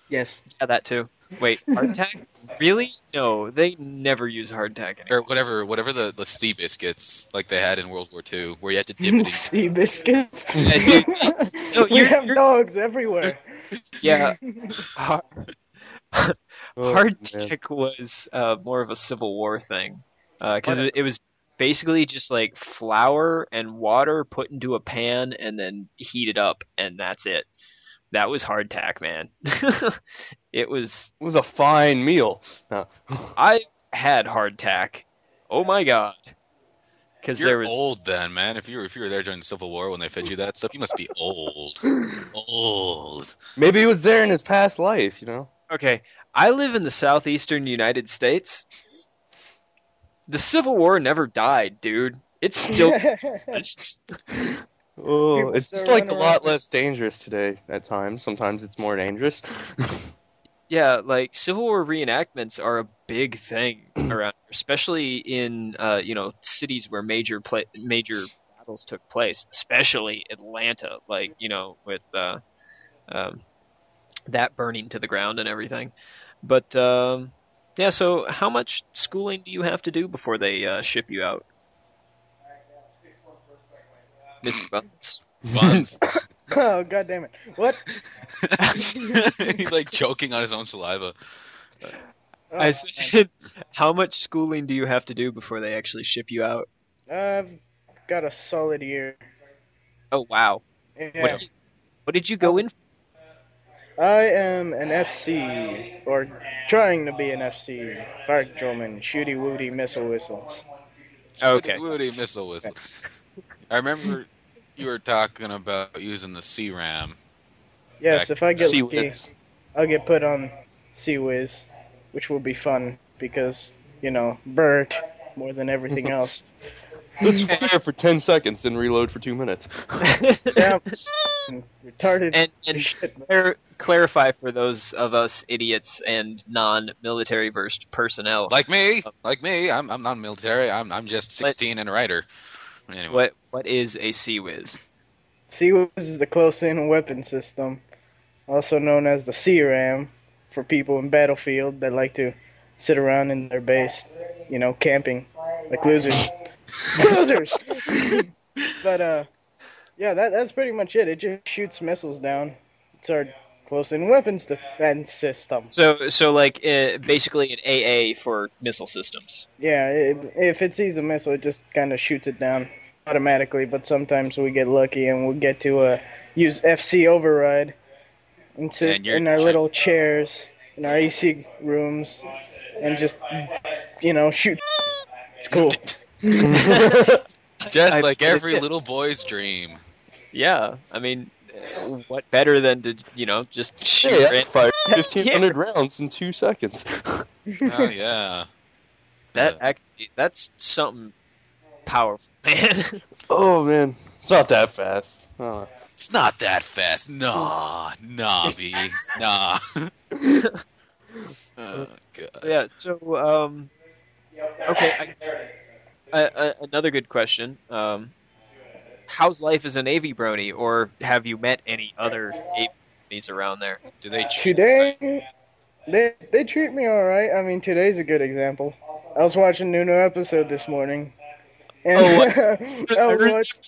yes. Yeah, that too. Wait, hardtack? Really? No, they never use hardtack Or anymore. whatever the sea biscuits like they had in World War II, where you had to dip it in. Sea biscuits. No, we have you're- dogs everywhere. Yeah, Oh, hardtack was more of a Civil War thing because it was basically just like flour and water put into a pan and then heated up, and that's it. That was hardtack, man. It was. It was a fine meal. No. I had hardtack. Oh my God. Because You're there was. old then, man. If you were there during the Civil War when they fed you that stuff, you must be old. Old. Maybe he was there in his past life, you know? Okay, I live in the southeastern United States. The Civil War never died, dude. It's still. Oh, People it's still just like run a lot around. less dangerous today at times. Sometimes it's more dangerous. Yeah, like Civil War reenactments are a big thing around here, especially in cities where major battles took place, especially Atlanta, like with that burning to the ground and everything. But yeah, so how much schooling do you have to do before they ship you out, Mr. Buns? Buns. Oh, god damn it. What? He's like choking on his own saliva. Oh, I said, how much schooling do you have to do before they actually ship you out? I've got a solid year. Oh, wow. Yeah. What did you go in for? I am an FC, or trying to be an FC, fire patrolman, shooty woody missile whistles. Okay. Woody missile whistle. I remember you were talking about using the C-RAM. Yes, if I get Sea lucky, Whiz. I'll get put on Sea Whiz, which will be fun because, Bert more than everything else. Let's fire for 10 seconds, then reload for 2 minutes. Yeah, retarded And shit. clarify for those of us idiots and non-military versed personnel. Like me. I'm not military. I'm just 16 and a writer. Anyway. What is a Sea Whiz? Sea Whiz is the close-in weapon system, also known as the CRAM, for people in Battlefield that like to sit around in their base, camping like losers. Losers! But, yeah, that's pretty much it. It just shoots missiles down. It's our close-in weapons defense system. So like basically an AA for missile systems. Yeah, if it sees a missile, it just kind of shoots it down automatically, but sometimes we get lucky and we'll get to use FC override and sit And in our little chairs in our AC rooms and just, shoot. It's cool. Just like every little boy's dream. Yeah, I mean, what better than to just shoot Hey, I it? fired 1,500 rounds in 2 seconds. Oh yeah. That's something powerful, man. Oh, man. It's not that fast. Oh. It's not that fast. Nah, B. Nah. Oh, God. Yeah. So okay. Another good question. How's life as a Navy Brony, or have you met any other Navy Bronies around there? Do they Today, they treat me alright. I mean, today's a good example. I was watching a new episode this morning. And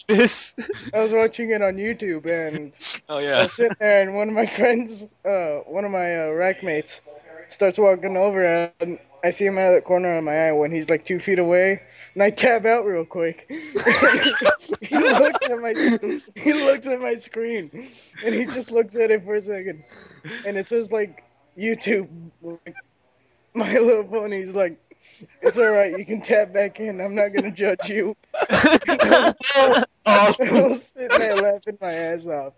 This. I was watching it on YouTube, and Oh I yeah. was sitting there, and one of my friends, one of my rack mates, starts walking over, and I see him out of the corner of my eye when he's like 2 feet away, and I tab out real quick. he looks at my screen, and he just looks at it for a second, and it says like YouTube, like, My Little Pony's like, it's alright, you can tap back in, I'm not gonna judge you. I was sitting there laughing my ass off.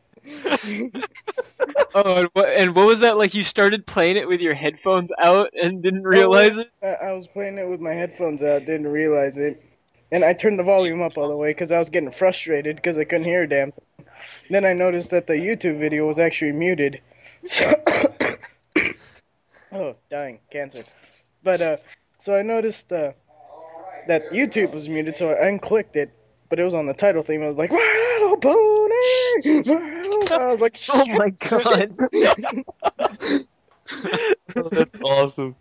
Oh, and what was that like? You started playing it with your headphones out and didn't realize it? I was playing it with my headphones out, didn't realize it. And I turned the volume up all the way because I was getting frustrated because I couldn't hear a damn thing. Then I noticed that the YouTube video was actually muted. So oh, dying, cancer. But, so I noticed that YouTube was muted, so I unclicked it, but it was on the title theme. I was like, My Little Pony! My Little... I was like, Oh my god. Oh, that's awesome.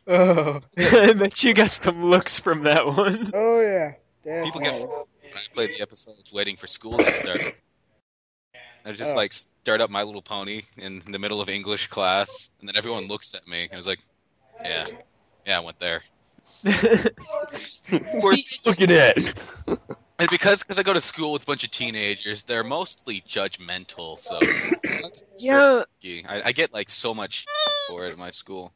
Oh, I bet you got some looks from that one. oh yeah. People Definitely. get when I play the episodes waiting for school to start. I just Oh. like start up My Little Pony in the middle of English class, and then everyone looks at me. And I was like, yeah, I went there. See, Looking at. And because I go to school with a bunch of teenagers, they're mostly judgmental. So yeah, I get like so much for it at my school.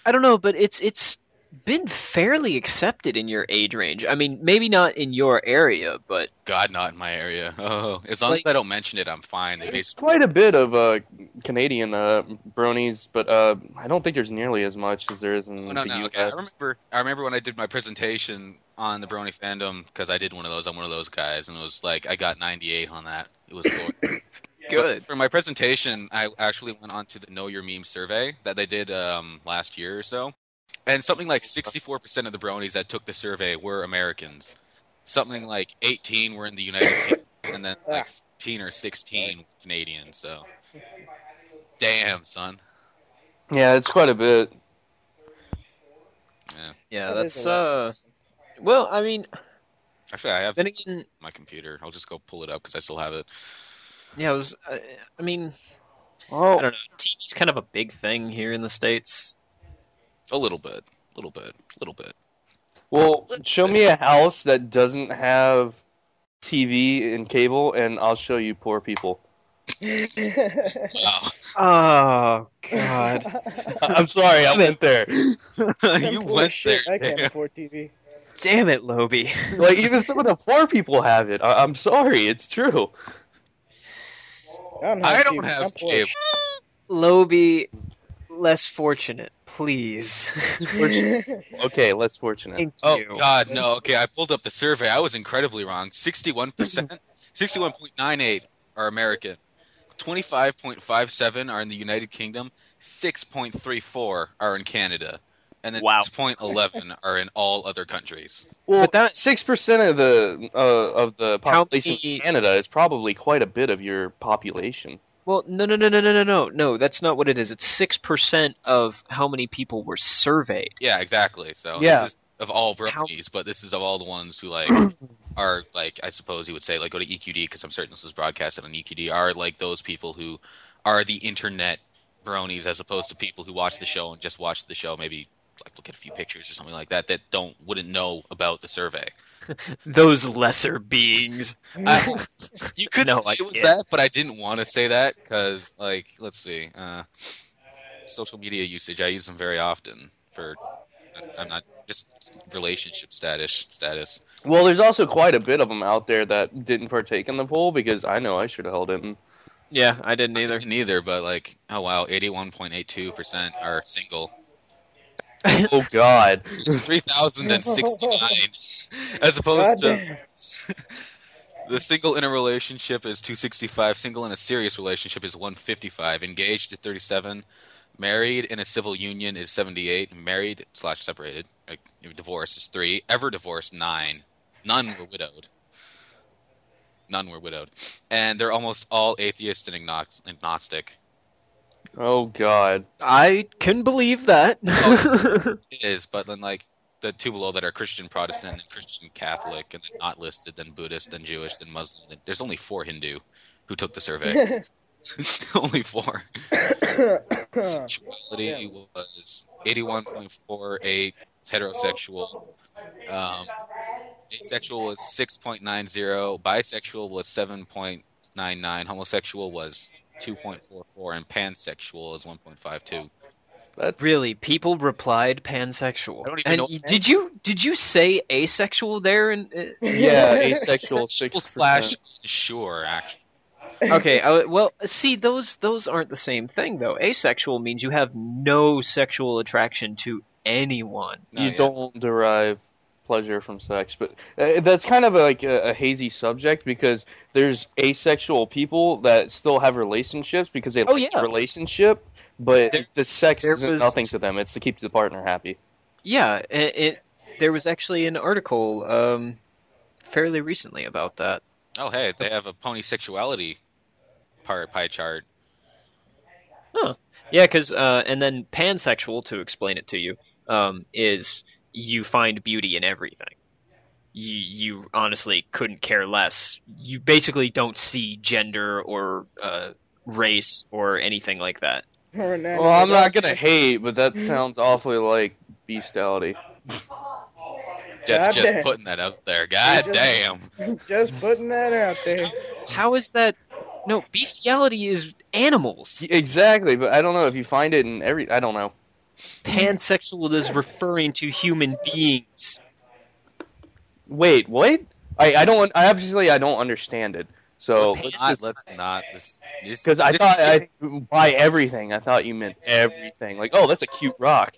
I don't know, but it's been fairly accepted in your age range. I mean, maybe not in your area, but God, not in my area. Oh, as long as I don't mention it, I'm fine. They There's basically quite a bit of Canadian bronies, but I don't think there's nearly as much as there is in no, the no. U.S. Okay. I remember when I did my presentation on the Brony fandom because I did one of those. I'm one of those guys, and it was like I got 98 on that. It was glorious. good. But for my presentation, I actually went on to the Know Your Meme survey that they did last year or so, and something like 64% of the Bronies that took the survey were Americans. Something like 18 were in the United Kingdom, and then like 15 or 16 Canadian. So, damn, son. Yeah, it's quite a bit. Yeah. Yeah, That that's is a lot. well, I mean, Actually, I have Then again, my computer. I'll just go pull it up because I still have it. yeah, I mean, I Oh, don't know. TV's kind of a big thing here in the States. A little bit, little bit, little bit. well, show me a house that doesn't have TV and cable, and I'll show you poor people. Wow. Oh God! I'm sorry, I went there. You Poor went shit, there. I can't Dan. afford TV. Damn it, Lobie. Like, even some of the poor people have it. I'm sorry, it's true. I don't TV, have I'm poor. cable. Lobie, less fortunate, please. Okay, less fortunate. Thank Oh you. God, no. Okay, I pulled up the survey. I was incredibly wrong. 61%, 61.98 are American. 25.57 are in the United Kingdom. 6.34 are in Canada, and then Wow. 6.11 are in all other countries. Well, But that- 6% of the How population many- of Canada is probably quite a bit of your population. Well, no. That's not what it is. It's 6% of how many people were surveyed. Yeah, exactly. So Yeah. this is of all How- Bronies, but this is of all the ones who are I suppose you would say go to EQD because I'm certain this was broadcasted on EQD are those people who are the internet Bronies as opposed to people who watch the show and just watch the show maybe look at a few pictures or something like that that wouldn't know about the survey. Those lesser beings. You could No, say I it was can't. that, but I didn't want to say that because let's see, social media usage. I use them very often for. I'm not just relationship status. Well, there's also quite a bit of them out there that didn't partake in the poll because I know I should have held in. Yeah, I didn't either. Neither, but oh wow, 81.82% are single. Oh God. It's 3,069, as opposed to Goddamn. the single in a relationship is 265. Single in a serious relationship is 155. Engaged is 37. Married in a civil union is 78. Married/separated, divorced is 3. Ever divorced 9. None were widowed. And they're almost all atheist and agnostic. Oh God. I can believe that. It is, but then the two below that are Christian Protestant and Christian Catholic, and then not listed, then Buddhist, then Jewish, then Muslim. There's only 4 Hindu who took the survey. Only 4. Sexuality was 81.48. Heterosexual. Asexual was 6.90. Bisexual was 7.99. Homosexual was 2.44, and pansexual is 1.52. That's Really, people replied pansexual. I don't even And know- did you say asexual there? yeah, asexual Sexual 6%. / sure, actually. Okay, well, see, those aren't the same thing though. Asexual means you have no sexual attraction to anyone. You don't derive pleasure from sex, but that's kind of a hazy subject because there's asexual people that still have relationships because they like the relationship, but the sex isn't nothing to them. It's to keep the partner happy. Yeah, there was actually an article fairly recently about that. Oh, hey, they have a pony sexuality pie chart. Huh. Yeah, because and then pansexual, to explain it to you, is you find beauty in everything. You honestly couldn't care less. You basically don't see gender or race or anything like that. Well, I'm not gonna hate, but that sounds awfully like bestiality. Just putting that out there. God damn. Just putting that out there. How is that? No, bestiality is animals. Exactly, but I don't know if you find it in I don't know. Pansexual is referring to human beings. Wait, what? I don't understand it. So Let's not. Because I thought by everything, I thought you meant everything. Like, oh, that's a cute rock.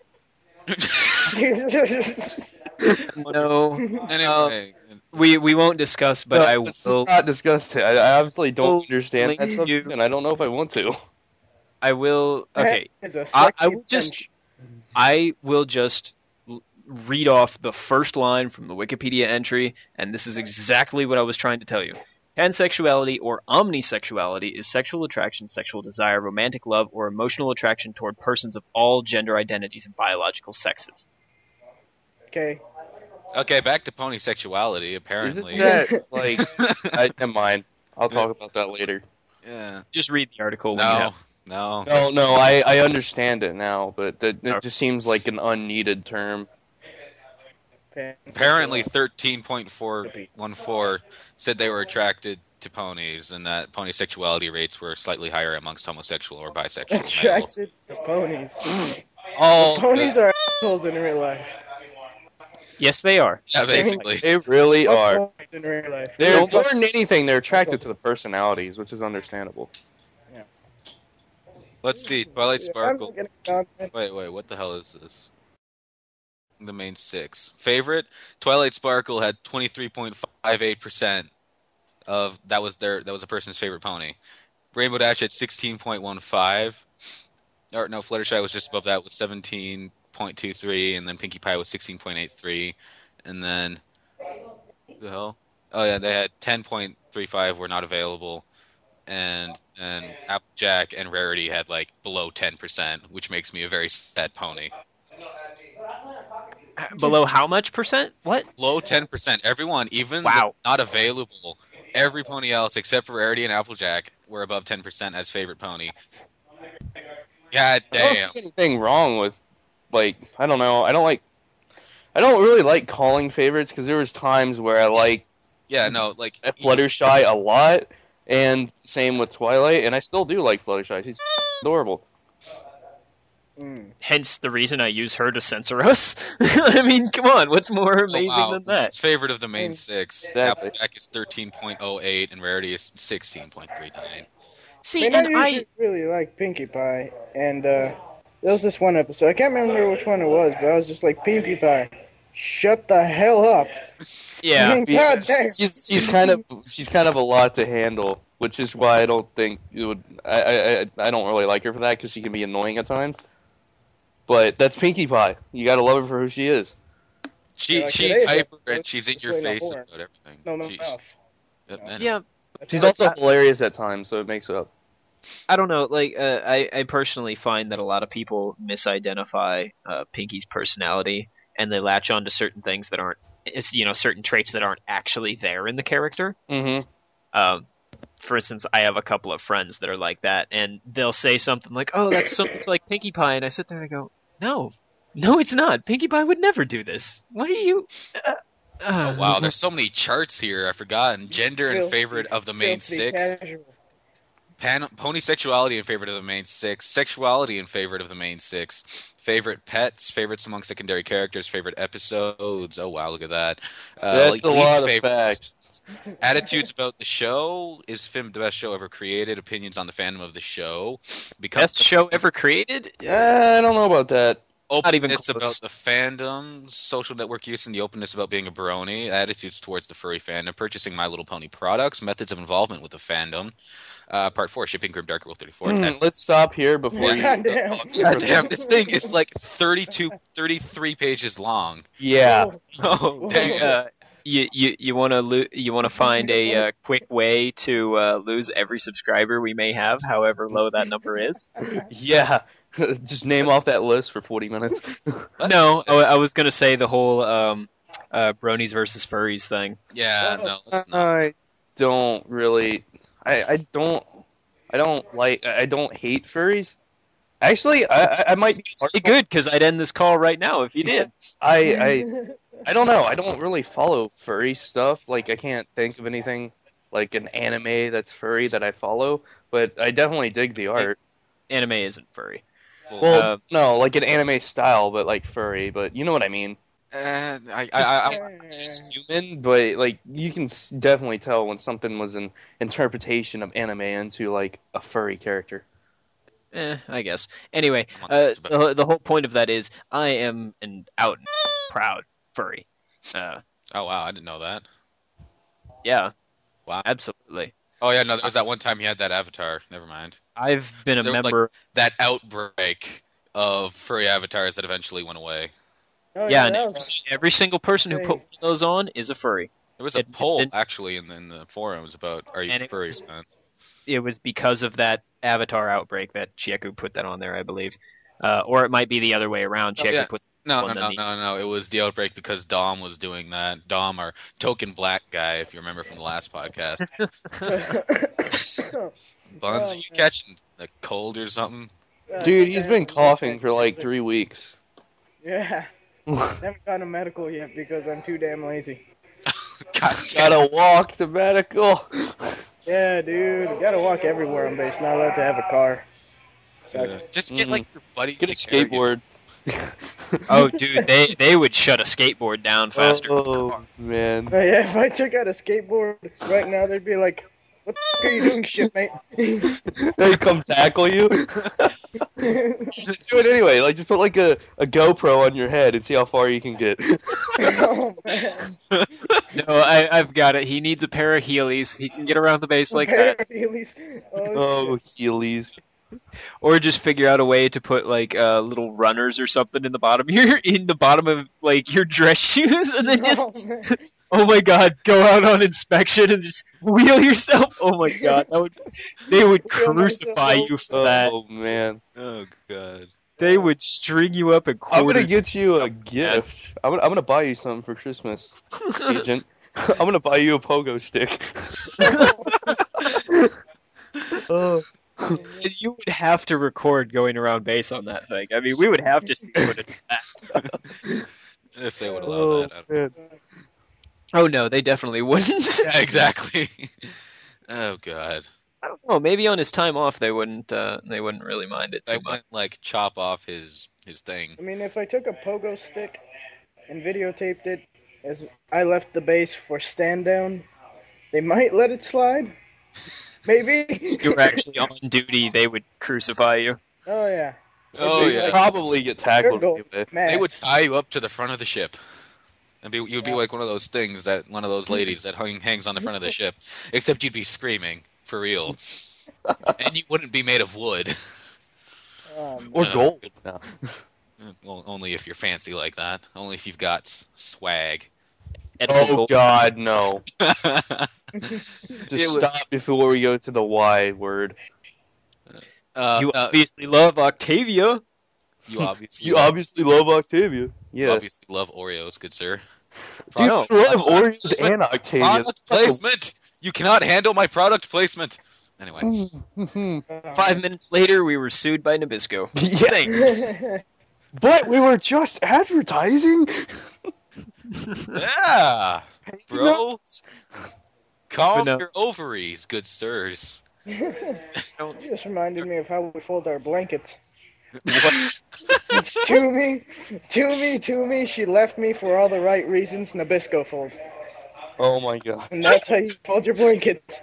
No. Anyway, We won't discuss, but I let's will. just not discuss it. I obviously don't will understand that link subject, you- and I don't know if I want to. I will. Okay. It's a I sexy will just. bench. I will just read off the first line from the Wikipedia entry, and this is exactly what I was trying to tell you. Pansexuality or omnisexuality is sexual attraction, sexual desire, romantic love, or emotional attraction toward persons of all gender identities and biological sexes. Okay. Okay, back to pony sexuality. Apparently, Isn't that like? Never mind. I'll talk about that later. yeah. Just read the article when you have. No. No, I understand it now, but it Okay. just seems like an unneeded term. Apparently, 13.414 said they were attracted to ponies, and that pony sexuality rates were slightly higher amongst homosexual or bisexual males. Attracted to ponies. Oh, Ponies are assholes in real life. Yes, they are. yeah, basically. They really Fuck are. ponies in real life. They're Real more fuck- than anything, they're attracted to the personalities, which is understandable. Let's see. Twilight I'm Sparkle. looking at content. Wait, what the hell is this? The main 6. Favorite? Twilight Sparkle had 23.58% of that was a person's favorite pony. Rainbow Dash had 16.15. Or no, Fluttershy was just above that with 17.23, and then Pinkie Pie was 16.83, and then the hell? Oh yeah, they had 10.35 were not available, and Applejack and Rarity had like below 10%, which makes me a very sad pony. Below how much percent? What? Low 10%. Everyone, even Wow. the not available, every pony else except for Rarity and Applejack were above 10% as favorite pony. God I don't damn. see anything wrong with, like, I don't know. I don't really like calling favorites because there was times where I liked Yeah, no, like Fluttershy a lot, and same with Twilight, and I still do like Fluttershy. She's adorable. Hence the reason I use her to censor us. I mean, come on, what's more amazing than that? It's favorite of the main 6. Exactly. Applejack is 13.08 and Rarity is 16.39. See, I and usually really like Pinkie Pie, and there was this one episode. I can't remember which one it was, but I was just like, Pinkie Pie, shut the hell up. yeah, God damn. She's kind of a lot to handle, which is why I don't think it would. I don't really like her for that because she can be annoying at times. But that's Pinkie Pie. You gotta love her for who she is. Yeah, like She's today's hyper episode, and she's in your she's playing face a whore. about everything. No She's- mouth. anyway. yeah. She's also hilarious at times, so it makes up. I don't know. Like, I personally find that a lot of people misidentify Pinkie's personality, and they latch on to certain things that aren't, certain traits that aren't actually there in the character. Mm-hmm. For instance, I have a couple of friends that are like that, and they'll say something like, "Oh, that's so much like Pinkie Pie," and I sit there and I go, "No, it's not. Pinkie Pie would never do this. What are you?" Oh wow, there's so many charts here. I forgot. Gender in Filthy- favorite of the main filthy 6. casual. Pony sexuality in favorite of the main 6. Sexuality in favorite of the main 6. Favorite pets. Favorites among secondary characters. Favorite episodes. Oh wow, look at that. That's a least lot of favorites. facts. Attitudes about the show. Is film the best show ever created? Opinions on the fandom of the show. Best show ever created? I don't know about that. Not even Openness close. about the fandom, social network use, and the openness about being a brony, attitudes towards the furry fandom, purchasing My Little Pony products, methods of involvement with the fandom. Part 4, shipping Grim Dark Rule 34. Let's stop here before you. Goddamn. God damn, this thing is like 33 pages long. Yeah. Oh, dang, you want to find a quick way to lose every subscriber we may have, however low that number is? Yeah. Just name off that list for 40 minutes. No, I was gonna say the whole bronies versus furries thing. Yeah, no, it's not. I don't really. I don't hate furries. Actually, I might be It's pretty good because I'd end this call right now if you did. I don't know. I don't really follow furry stuff. Like I can't think of anything like an anime that's furry that I follow, but I definitely dig the art. Anime isn't furry. Well, no, like an anime style, but like furry. But you know what I mean. I'm It's human, but like you can definitely tell when something was an interpretation of anime into like a furry character. I guess. Anyway, It's about- the whole point of that is I am an out and proud furry. oh wow, I didn't know that. Yeah. Wow. Absolutely. Oh yeah, no, there was that one time he had that avatar. Never mind. I've been a There was, like, member. That outbreak of furry avatars that eventually went away. Oh, Yeah, and that was- every single person who put one of those on is a furry. There was a It- poll it- actually in the forums about are you And it furry was- fan? It was because of that avatar outbreak that Chieku put that on there, I believe. Or it might be the other way around. Oh, Chieku yeah. put No, one no, than no, no, no. It was the outbreak because Dom was doing that. Dom, our token black guy, if you remember from the last podcast. Buns, are you man. catching a cold or something? Dude, he's been coughing for like 3 weeks. Yeah. Haven't gone to medical yet because I'm too damn lazy. God damn. Gotta walk to medical. Yeah, dude. Gotta walk everywhere on base. Not allowed to have a car. Sucks. Just get like your buddies Get a to carry you. skateboard. Oh, dude, they would shut a skateboard down faster. Oh, man. Oh, yeah, if I took out a skateboard right now, they'd be like, "What the f- are you doing, shipmate?" They come tackle you. Just do it anyway. Like, just put like a GoPro on your head and see how far you can get. Oh man. No, I've got it. He needs a pair of Heelys. He can get around the base like that. Oh, Heelys. Or just figure out a way to put like little runners or something in the bottom of like your dress shoes, and then just oh my god, go out on inspection and just wheel yourself. Oh my god, they would Wheel crucify myself. you for that. Oh, man. Oh god. They would string you up and I'm quarter. gonna get you a gift. I'm gonna buy you something for Christmas, Agent. I'm gonna buy you a pogo stick. Oh. You would have to record going around base on that thing. I mean, we would have to see what it's at. If they would allow that. I don't Man. Oh no, they definitely wouldn't. Yeah, exactly. Oh god. I don't know. Maybe on his time off, they wouldn't. They wouldn't really mind it I too much. wouldn't like chop off his thing. I mean, if I took a pogo stick and videotaped it as I left the base for stand down, they might let it slide. Maybe. If you were actually on duty, they would crucify you. Oh yeah. Oh You'd yeah. probably get tackled Go. anyway. Mass. They would tie you up to the front of the ship. And you'd be like one of those things that one of those ladies that hangs on the front of the ship. Except you'd be screaming for real, and you wouldn't be made of wood. Or gold. No. Well, only if you're fancy like that. Only if you've got swag. Oh God, no! It Just was- stop before we go to the Y word. You obviously love Octavia. You obviously, You obviously love Octavia. Yeah. obviously love Oreos, good sir. Dude, No. I love Oreos Placement. and Octavia. Product placement. You cannot handle my product placement. Anyway, 5 minutes later, we were sued by Nabisco. Yeah. But we were just advertising. yeah, bro. Calm But no. your ovaries, good sirs. You just reminded me of how we fold our blankets. It's to me. She left me for all the right reasons. Nabisco fold, Oh my God. and that's how you fold your blankets.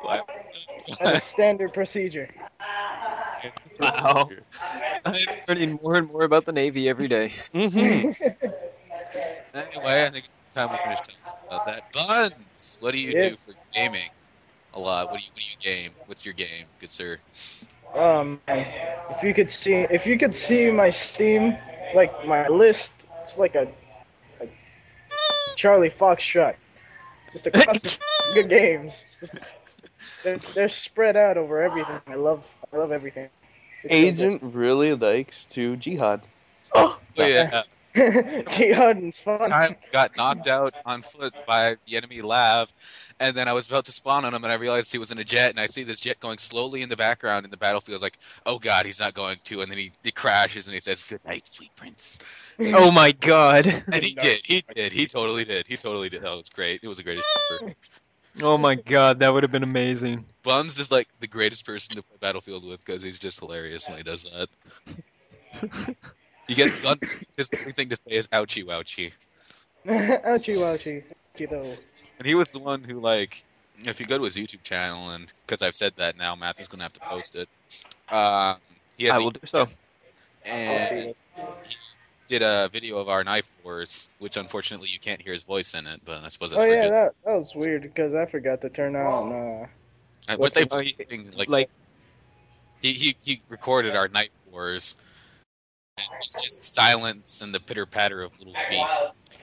That's a standard procedure. Wow. I'm learning more and more about the Navy every day. Mm-hmm. Anyway, I think it's time we finish talking about that. Buns, what do you do Yes. for gaming? A lot. What do you game? What's your game, good sir? Man, if you could see my Steam, like my list, it's like a Charlie Foxtrot. Just a cluster of good games. They're spread out over everything. I love everything. It's Agent really likes to jihad. Oh yeah. so good. Jihad is fun. Time got knocked out on foot by the enemy lav, and then I was about to spawn on him, and I realized he was in a jet, and I see this jet going slowly in the background in the battlefield. I was like, oh god, he's not going to, and then he crashes, and he says, good night, sweet prince. Oh my god. And he totally did. That was great. It was the greatest ever. Oh my god, that would have been amazing. Buns is like the greatest person to play Battlefield with because he's just hilarious when he does that. You get Gun. His only thing to say is ouchie wouchie. Ouchie. Though. And he was the one who, like, if you go to his YouTube channel, and because I've said that now, Matthew's going to have to post it. He has I will do so. and he did a video of our knife wars, which unfortunately you can't hear his voice in it, but I suppose that's Oh for yeah, good. that was weird because I forgot to turn on. And what's what it- they like he recorded our knife wars. And it's just silence and the pitter patter of little feet.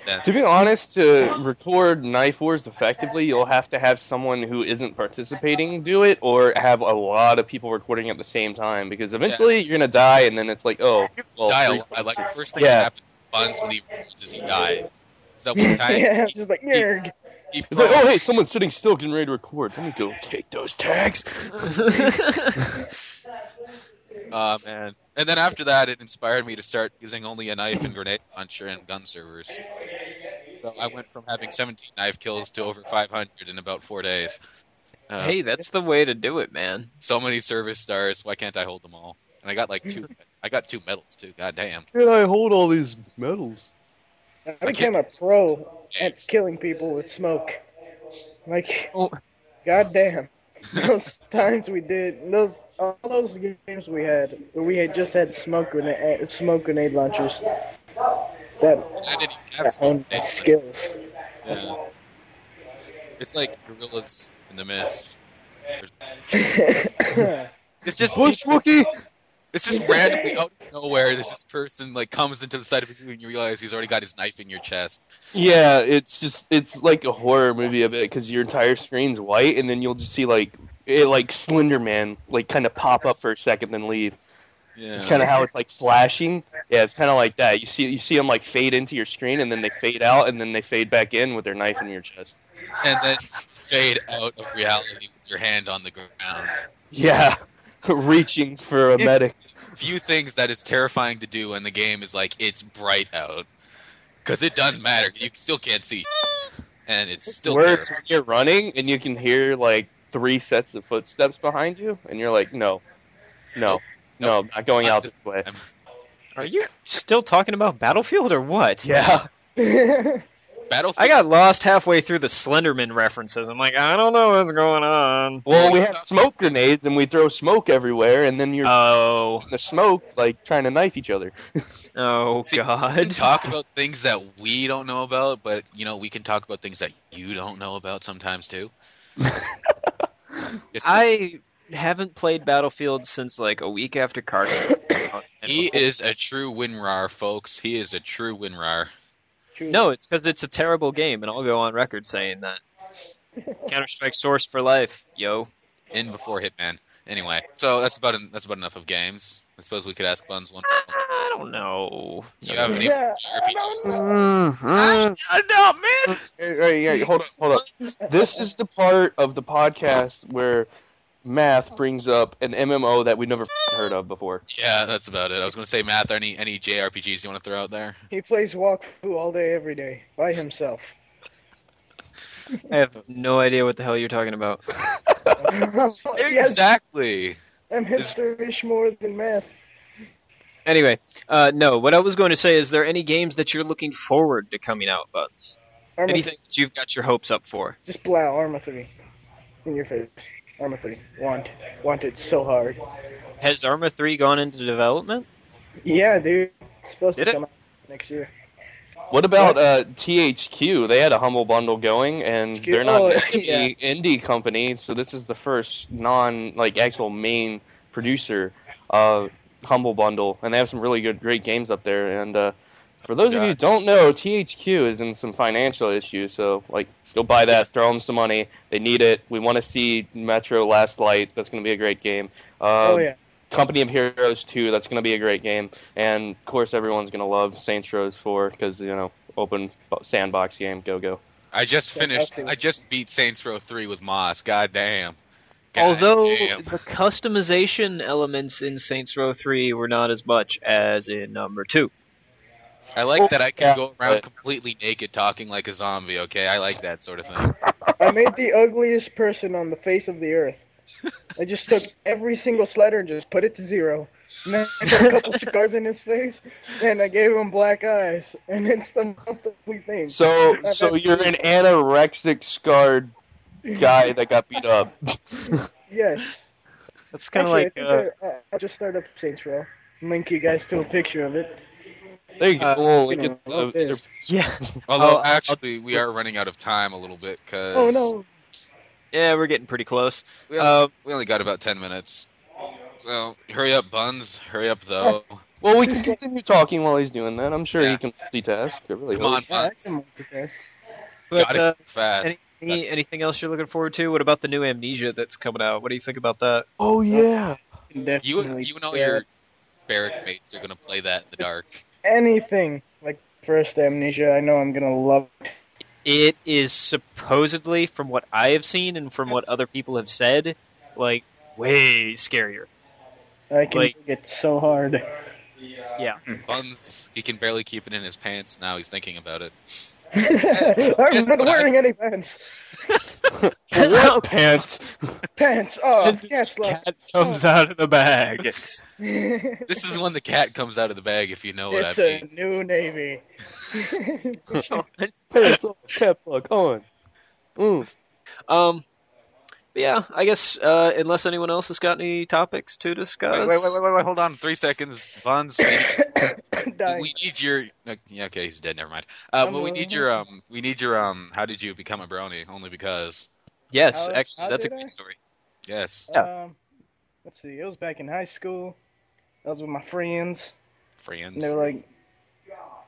then. To be honest, to record knife wars effectively, you'll have to have someone who isn't participating do it, or have a lot of people recording at the same time. Because eventually you're gonna die, and then it's like, oh, well, Die a three- lot. Like the first thing that Yeah. happens to Buns when he records is he dies. So one time Yeah, I'm just like, nerg. he It's like, oh hey, someone's sitting still, getting ready to record. Let me go take those tags. Oh man. And then after that, it inspired me to start using only a knife and grenade launcher and gun servers. So I went from having 17 knife kills to over 500 in about 4 days. Hey, that's the way to do it, man. So many service stars. Why can't I hold them all? And I got like 2. I got 2 medals too. God damn. Can I hold all these medals? I became a pro at killing people with smoke. Like, Oh. goddamn. Those times we did, all those games we had, where we had just had smoke grenade launchers. That I didn't even have honed my smoke. skills. Yeah. It's like gorillas in the mist. It's just Bushwookie. It's just randomly out of nowhere. This person like comes into the side of you and you realize he's already got his knife in your chest. Yeah, it's like a horror movie a bit, because your entire screen's white, and then you'll just see like Slender Man like kind of pop up for a second then leave. Yeah. It's kind of how it's like flashing. Yeah, it's kind of like that. You see them like fade into your screen, and then they fade out, and then they fade back in with their knife in your chest. And then fade out of reality with your hand on the ground. Yeah, reaching for a medic. Few things that is terrifying to do when the game is like it's bright out, because it doesn't matter. You still can't see, and it's still Worse terrifying. when you're running and you can hear like 3 sets of footsteps behind you, and you're like, no, not going out this way. Are you still talking about Battlefield or what? Yeah. Battlefield. I got lost halfway through the Slenderman references. I'm like, I don't know what's going on. Well, we have smoke grenades, and we throw smoke everywhere, and then you're Oh, in the smoke, like, trying to knife each other. oh See, we can God. talk about things that we don't know about, but we can talk about things that you don't know about sometimes too. Just- I haven't played Battlefield since like a week after Card. he is a true WinRAR, folks. He is a true WinRAR. No, it's because it's a terrible game, and I'll go on record saying that. Counter-Strike Source for life, yo. In before Hitman. Anyway, so that's about enough of games. I suppose we could ask Buns one. I don't know. Do you have any Yeah, RPGs? No, man. Hey, hold up. This is the part of the podcast where Math brings up an MMO that we never heard of before. Yeah, that's about it. I was going to say, Math, any JRPGs you want to throw out there? He plays walkthrough all day, every day, by himself. I have no idea what the hell you're talking about. Yes, Exactly. I'm hipster-ish more than math. Anyway, no, what I was going to say is there any games that you're looking forward to coming out, Buds? Arma, Anything that you've got your hopes up for? Just blow Arma 3 in your face. Arma 3. Want it so hard. Has Arma 3 gone into development? Yeah, dude. It's supposed Did to it? come out next year. What about THQ? They had a Humble Bundle going, and they're not Oh, an yeah. indie company, so this is the first actual main producer Humble Bundle, and they have some really great games up there. And for those of you who don't know, THQ is in some financial issues, so go buy that, throw them some money. They need it. We want to see Metro Last Light. That's going to be a great game. Oh, yeah. Company of Heroes 2, that's going to be a great game. And, of course, everyone's going to love Saints Row 4 because, open sandbox game, go. I just beat Saints Row 3 with Moss. God damn. God Although damn. the customization elements in Saints Row 3 were not as much as in number 2. I like that I can Yeah, go around but- completely naked talking like a zombie, okay? I like that sort of thing. I made the ugliest person on the face of the earth. I just took every single slider and just put it to 0. And then I put a couple scars in his face, and I gave him black eyes. And it's the most ugly thing. So you're an anorexic, scarred guy that got beat up. Yes. That's kind of Actually, like... I think I'll just start up Saints Row. Link you guys to a picture of it. There you go. We'll link it, Love this. yeah. Although, I'll- actually, we are running out of time a little bit, because Oh no. Yeah, we're getting pretty close. we only got about 10 minutes. So, hurry up, Buns. Hurry up, though. Well, we can continue talking while he's doing that. I'm sure Yeah. he can multitask. I really Come hope. on, Yeah, I Buns. can multitask. But Gotta go fast. anything else you're looking forward to? What about the new Amnesia that's coming out? What do you think about that? Oh yeah. Can You definitely and all do your that. barrack mates are gonna play that in the dark. Anything like first Amnesia, I know I'm gonna love it. It is supposedly, from what I have seen and from what other people have said, like way scarier. I can Like- dig it so hard. Yeah. Buns, he can barely keep it in his pants. Now he's thinking about it. I've Guess been what wearing any pants. What pants? Pants. Oh, caps lock. Cat comes out of the bag. This is when the cat comes out of the bag, if you know what It's I a mean. new Navy. Pants on. Cap lock on. But yeah, I guess unless anyone else has got any topics to discuss. Wait, hold on 3 seconds. Buns, Dying. we need your. Yeah, okay, he's dead. Never mind. I'm But we need your How did you become a brony? Only because. Yes, How- actually, how that's a did I? great story. Yes, Let's see. It was back in high school. I was with my friends, and friends. they were like,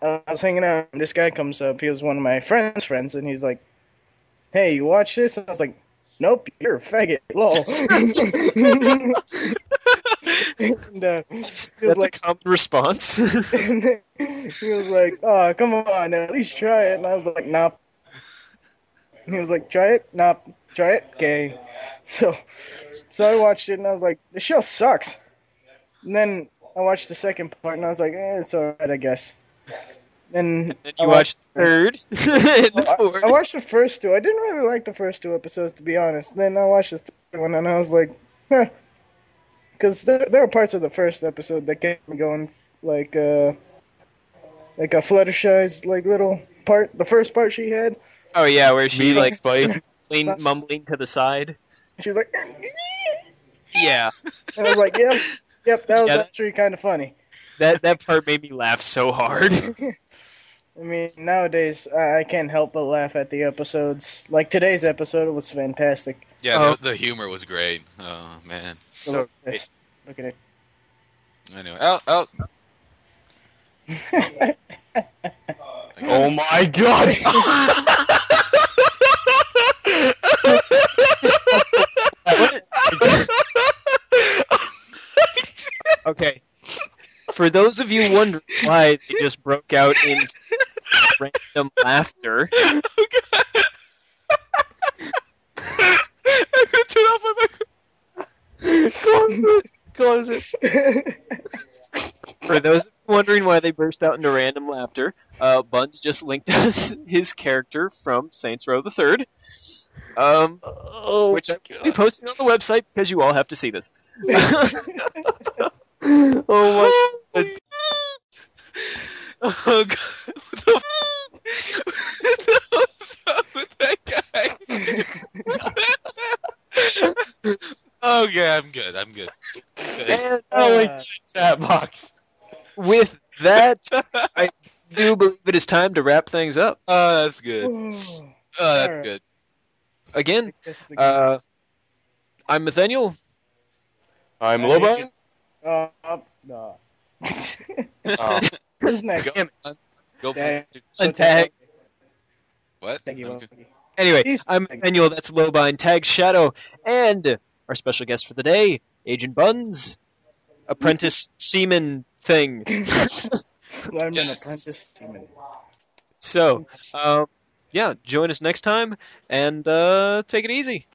I was hanging out, and this guy comes up. He was one of my friend's friends, and he's like, "Hey, you watch this?" And I was like, "Nope, you're a faggot." Lol. And, That's he was a like, common response. and he was like, "Oh, come on, at least try it." And I was like, "Nope." And he was like, "Try it? Nope. Try it? Okay." So I watched it, and I was like, "This show sucks." And then I watched the second part, and I was like, it's alright, I guess. Then And I you watched the third, and the I fourth. watched the first two. I didn't really like the first two episodes, to be honest. Then I watched the third one, and I was like, because there are parts of the first episode that kept me going, like a Fluttershy's like little part. The first part she had, Oh yeah, where she Meeting like Spike. mumbling to the side. she was like, Yeah, and I was like, yep, that was Yeah, that- actually kind of funny. that part made me laugh so hard. I mean, nowadays I can't help but laugh at the episodes. Like today's episode was fantastic. Yeah, Oh. the humor was great. Oh man. So Look at it. Anyway, oh, Oh my god. Okay. For those of you wondering why they just broke out into random laughter, I'm gonna turn off my microphone. Close it. for those of you wondering why they burst out into random laughter, Buns just linked us his character from Saints Row the Third, Oh, which I'll be posting on the website because you all have to see this. oh my. Oh god, what the hell's wrong with that guy? Okay, I'm good. And Oh, like chat box. with that, I do believe it is time to wrap things up. Oh, that's good. Ooh. Oh, that's Alright. good. Again, This is the game. I'm Nathaniel. I'm Lobo. No. Oh. Who's next? Go, go Dang. Untag. What? Thank you, Okay. Loki. Anyway, He's- I'm Nathaniel, that's Lobine, Tag Shadow, and our special guest for the day, Agent Buns, apprentice seaman thing. I'm an Yes. apprentice seaman. So, yeah, join us next time, and take it easy.